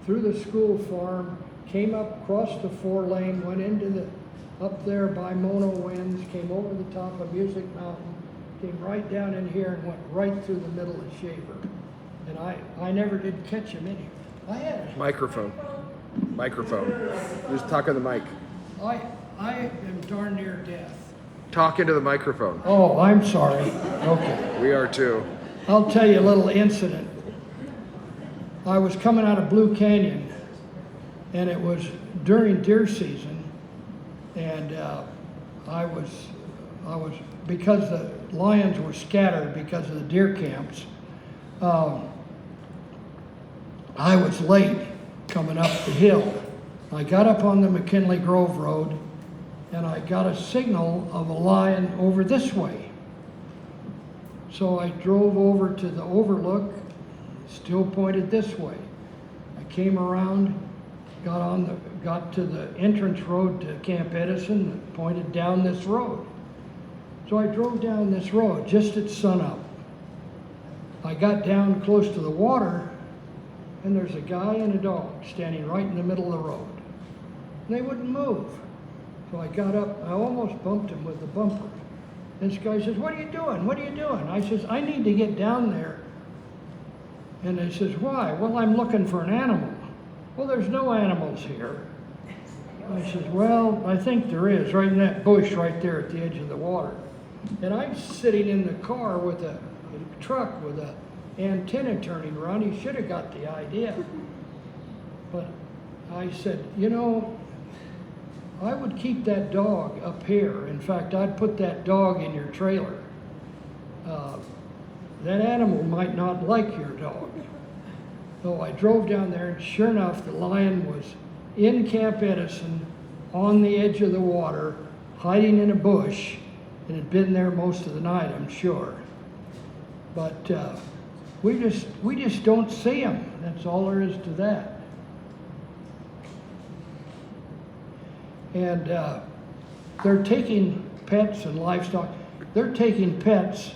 through the school farm, came up, crossed the 4-lane, went into up there by Mono Winds, came over the top of Music Mountain, came right down in here and went right through the middle of Shaver. And I never did catch him anywhere. I had a Microphone. Just talk on the mic. I am darn near deaf. Talk into the microphone. Oh, I'm sorry. Okay. We are too. I'll tell you a little incident. I was coming out of Blue Canyon, and it was during deer season, and I was because the lions were scattered because of the deer camps. I was late coming up the hill. I got up on the McKinley Grove Road, and I got a signal of a lion over this way. So I drove over to the overlook, still pointed this way. I came around, got to the entrance road to Camp Edison, that pointed down this road. So I drove down this road just at sunup. I got down close to the water, and there's a guy and a dog standing right in the middle of the road. And they wouldn't move. So I got up, I almost bumped him with the bumper. This guy says, what are you doing? What are you doing? I says, I need to get down there. And he says, why? Well, I'm looking for an animal. Well, there's no animals here. I says, well, I think there is, right in that bush right there at the edge of the water. And I'm sitting in the car with a truck with a antenna turning around. He should have got the idea. But I said, you know, I would keep that dog up here. In fact, I'd put that dog in your trailer. That animal might not like your dog. So I drove down there, and sure enough, the lion was in Camp Edison on the edge of the water, hiding in a bush, and had been there most of the night, I'm sure. But we just don't see them. That's all there is to that. And they're taking pets and livestock. They're taking pets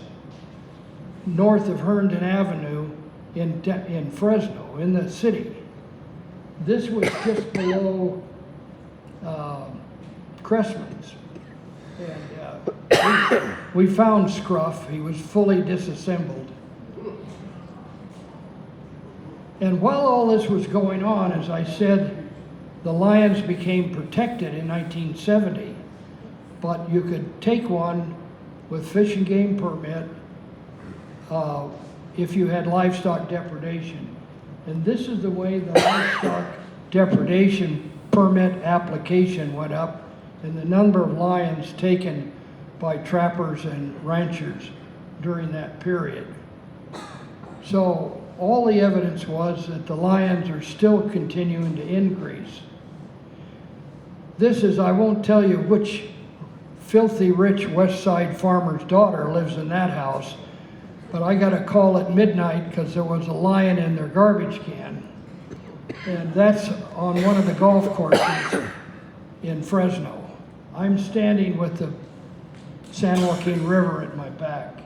north of Herndon Avenue in Fresno, in the city. This was just below Cressman's. And we found Scruff. He was fully disassembled. And while all this was going on, as I said, the lions became protected in 1970, but you could take one with fish and game permit if you had livestock depredation. And this is the way the livestock depredation permit application went up and the number of lions taken by trappers and ranchers during that period. So all the evidence was that the lions are still continuing to increase. This is, I won't tell you which filthy rich West Side farmer's daughter lives in that house, but I got a call at midnight because there was a lion in their garbage can. And that's on one of the golf courses in Fresno. I'm standing with the San Joaquin River at my back.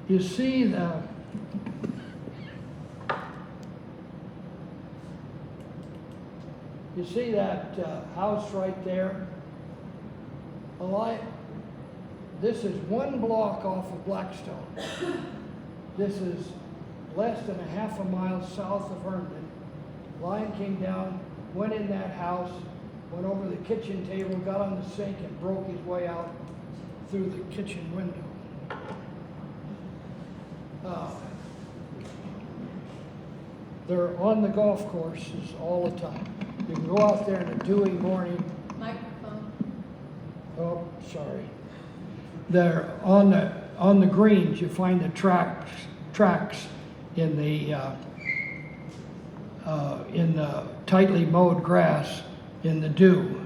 You see that house right there? This is 1 block off of Blackstone. This is less than a half a mile south of Herndon. Lion came down, went in that house, went over the kitchen table, got on the sink and broke his way out through the kitchen window. They're on the golf courses all the time. You can go out there in a dewy morning. Microphone. Oh, sorry. They're on the greens. You find the tracks in the tightly mowed grass in the dew.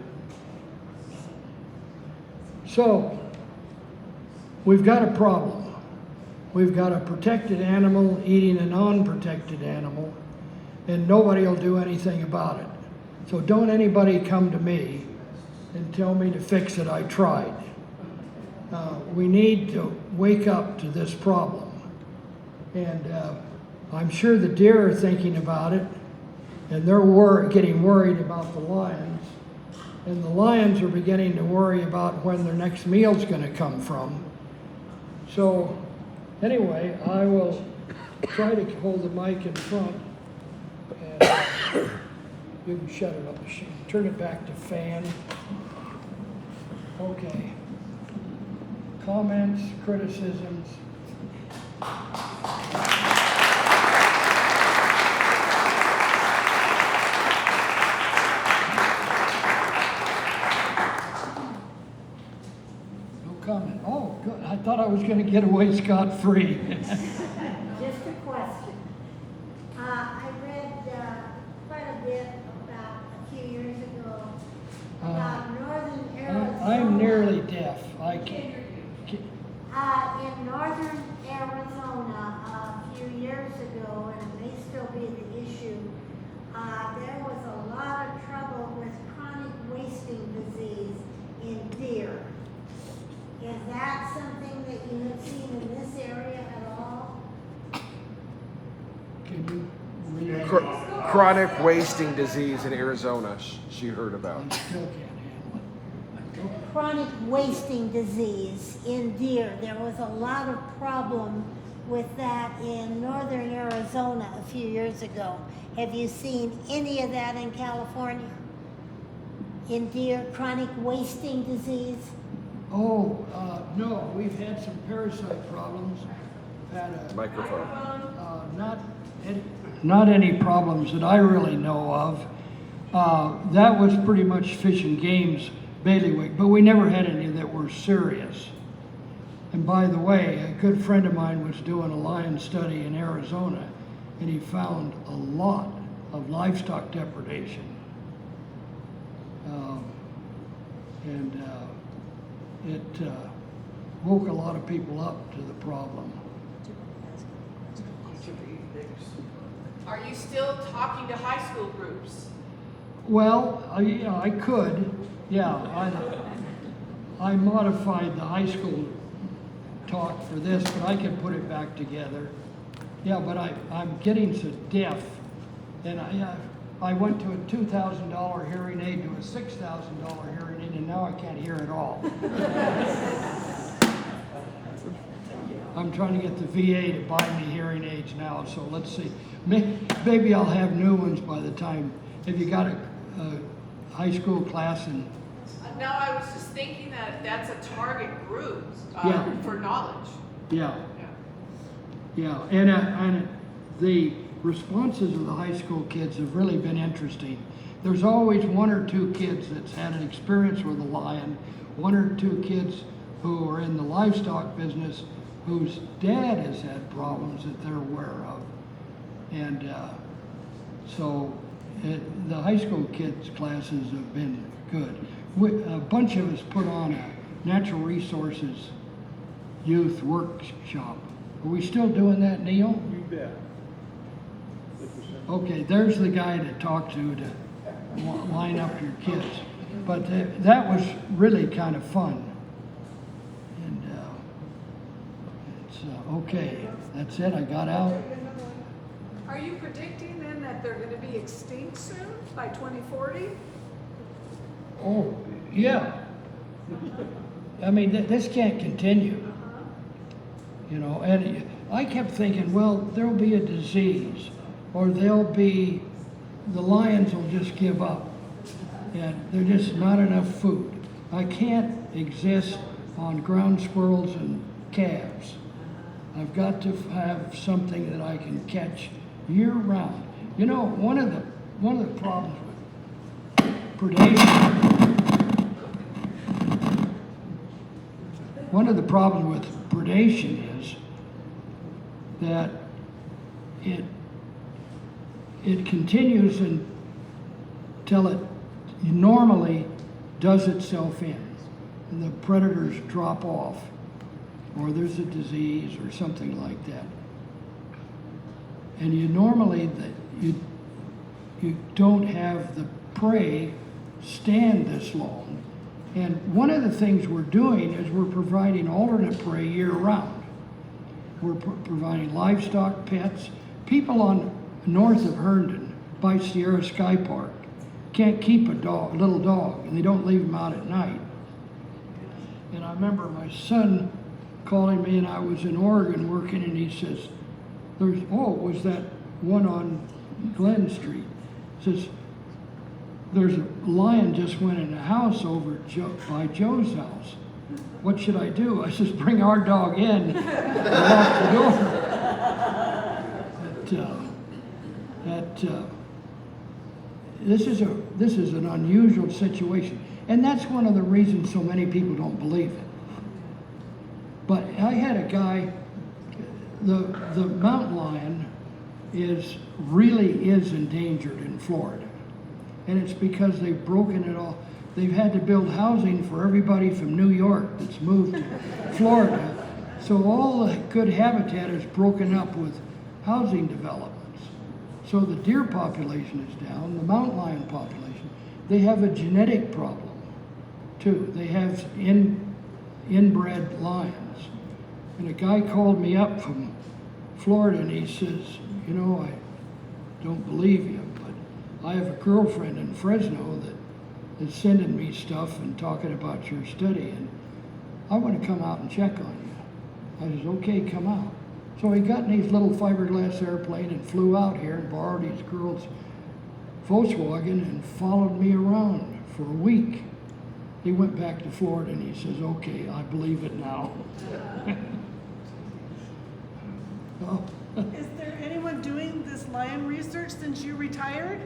So we've got a problem. We've got a protected animal eating a non-protected animal, and nobody will do anything about it. So don't anybody come to me and tell me to fix it. I tried. We need to wake up to this problem. And I'm sure the deer are thinking about it, and they're getting worried about the lions. And the lions are beginning to worry about when their next meal's going to come from. So anyway, I will try to hold the mic in front, and you can shut it up. Turn it back to fan. Okay. Comments, criticisms. Comment. Oh, good. I thought I was going to get away scot-free. Just a question. I read quite a bit about a few years ago about northern Arizona. I'm nearly deaf. I can't. In northern Arizona a few years ago, and it may still be the issue, there was a lot of trouble with chronic wasting disease in deer. Is that something that you have seen in this area at all? Can you read? Chronic wasting disease in Arizona, she heard about. I still can't handle it. Chronic wasting disease in deer. There was a lot of problem with that in northern Arizona a few years ago. Have you seen any of that in California? In deer, chronic wasting disease? Oh, no, we've had some parasite problems. Had a, Microphone. not any problems that I really know of. That was pretty much fish and game's bailiwick, but we never had any that were serious. And by the way, a good friend of mine was doing a lion study in Arizona, and he found a lot of livestock depredation. It woke a lot of people up to the problem. Are you still talking to high school groups? Well, yeah, I could. Yeah, I modified the high school talk for this, but I can put it back together. Yeah, but I'm getting so deaf, and I went to a $2,000 hearing aid to a $6,000 hearing aid, and now I can't hear at all. I'm trying to get the VA to buy me hearing aids now, so let's see. Maybe I'll have new ones by the time. Have you got a high school class in No, I was just thinking that that's a target group Yeah. for knowledge. Yeah, Yeah. yeah, and the responses of the high school kids have really been interesting. There's always one or two kids that's had an experience with a lion, one or two kids who are in the livestock business whose dad has had problems that they're aware of. And the high school kids classes have been good. A bunch of us put on a natural resources youth workshop. Are we still doing that, Neal? You bet. Okay, there's the guy to talk to line up your kids. But that was really kind of fun. And it's okay. That's it. I got out. Are you predicting then that they're going to be extinct soon, by 2040? Oh, yeah. I mean, this can't continue. You know, and I kept thinking, well, there'll be a disease, or the lions will just give up, and there's just not enough food. I can't exist on ground squirrels and calves. I've got to have something that I can catch year round. You know, one of the problems with predation. One of the problems with predation is that it continues until it normally does itself in, and the predators drop off, or there's a disease or something like that. And you normally you don't have the prey stand this long. And one of the things we're doing is we're providing alternate prey year round. We're providing livestock, pets. People on north of Herndon by Sierra Sky Park can't keep a little dog, and they don't leave them out at night. And I remember my son calling me, and I was in Oregon working, and he says, it was that one on Glen Street. Says, there's a lion just went in a house over by Joe's house. What should I do? I says, bring our dog in and lock the door. This is an unusual situation, and that's one of the reasons so many people don't believe it. But I had a guy. The mountain lion really is endangered in Florida. And it's because they've broken it all. They've had to build housing for everybody from New York that's moved to Florida. So all the good habitat is broken up with housing developments. So the deer population is down, the mountain lion population. They have a genetic problem too. They have inbred lions. And a guy called me up from Florida, and he says, you know, I don't believe you, but I have a girlfriend in Fresno that is sending me stuff and talking about your study, and I want to come out and check on you. I says, okay, come out. So he got in his little fiberglass airplane and flew out here and borrowed his girl's Volkswagen and followed me around for a week. He went back to Florida and he says, okay, I believe it now. Oh. Is there anyone doing this lion research since you retired?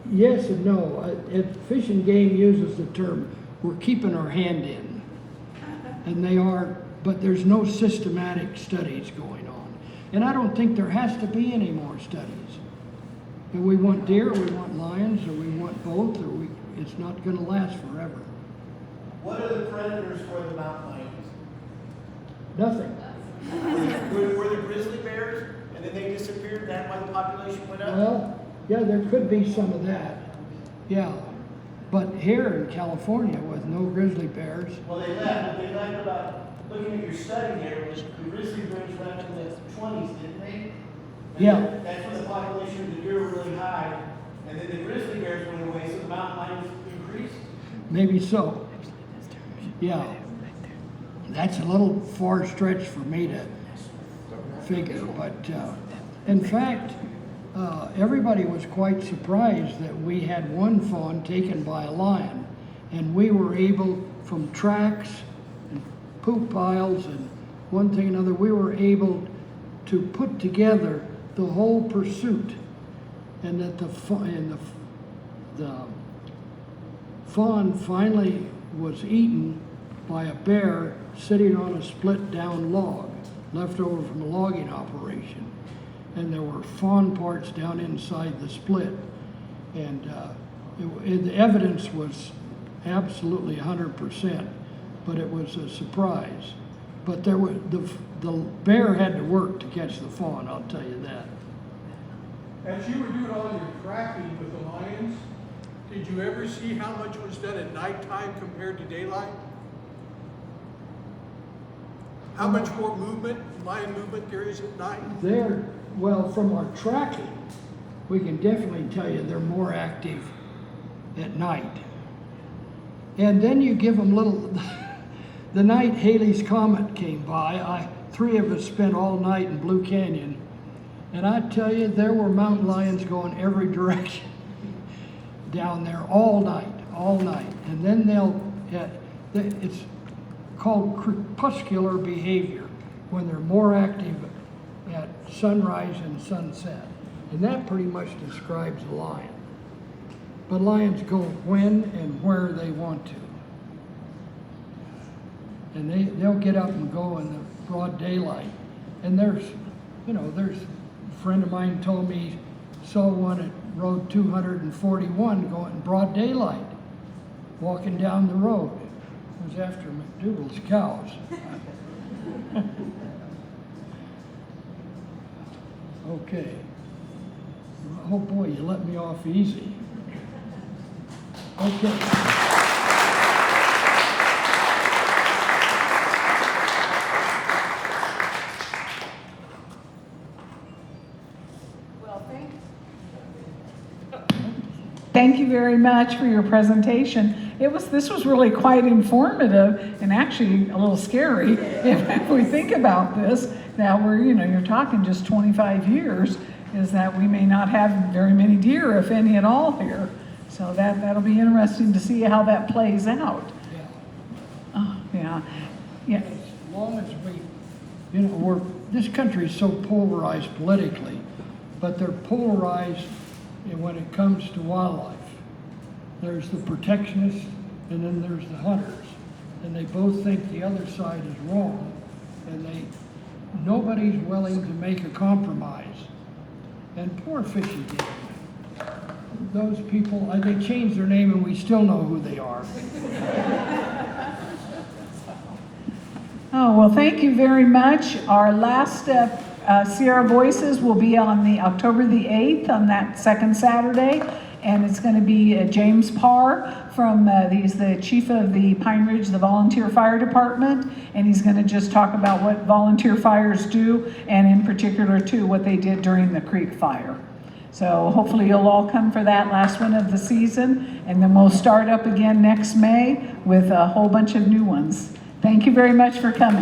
Yes and no. Fish and Game uses the term, we're keeping our hand in. And they are, but there's no systematic studies going on. And I don't think there has to be any more studies. And we want deer, we want lions, or we want both, or it's not going to last forever. What are the predators for the mountain lions? Nothing. Were the grizzly bears, and then they disappeared, that why the population went up? Well, yeah, there could be some of that. Yeah. But here in California with no grizzly bears. Well, they left, but they left about, looking at your study there, was the grizzly bears left in the 20s, didn't they? And Yeah. that's when the population of the deer were really high, and then the grizzly bears went away, so the mountain lions increased. Maybe so. Yeah. That's a little far stretch for me to figure, but in fact, everybody was quite surprised that we had one fawn taken by a lion, And we were able, from tracks and poop piles and one thing and another, we were able to put together the whole pursuit. And that the fawn finally was eaten by a bear sitting on a split down log, left over from a logging operation. And there were fawn parts down inside the split. And the evidence was absolutely 100%, but it was a surprise. But there was, the bear had to work to catch the fawn, I'll tell you that. As you were doing all your tracking with the lions, did you ever see how much was done at nighttime compared to daylight? How much more lion movement there is at night? Well, from our tracking, we can definitely tell you they're more active at night. And then you give them little, the night Halley's Comet came by, three of us spent all night in Blue Canyon. And I tell you, there were mountain lions going every direction down there all night. And then it's called crepuscular behavior, when they're more active at sunrise and sunset. And that pretty much describes a lion. But lions go when and where they want to. And they'll get up and go in the broad daylight. And there's a friend of mine told me he saw one at road 241 going in broad daylight, walking down the road. It was after McDougal's cows. Okay. Oh boy, you let me off easy. Okay. Well, thank you very much for your presentation. This was really quite informative and actually a little scary if we think about this. Now you're talking just 25 years, is that we may not have very many deer, if any at all, here. So that'll be interesting to see how that plays out. Yeah. Oh, yeah. As long as this country is so polarized politically, but they're polarized when it comes to wildlife. There's the protectionists and then there's the hunters. And they both think the other side is wrong. And nobody's willing to make a compromise. And poor Fishy Game. Those people, they changed their name and we still know who they are. Oh, well, thank you very much. Our last Sierra Voices will be on the October the 8th on that second Saturday. And it's going to be James Parr he's the chief of the Pine Ridge, the volunteer fire department. And he's going to just talk about what volunteer fires do, and in particular too, what they did during the creek fire. So hopefully you'll all come for that last one of the season. And then we'll start up again next May with a whole bunch of new ones. Thank you very much for coming.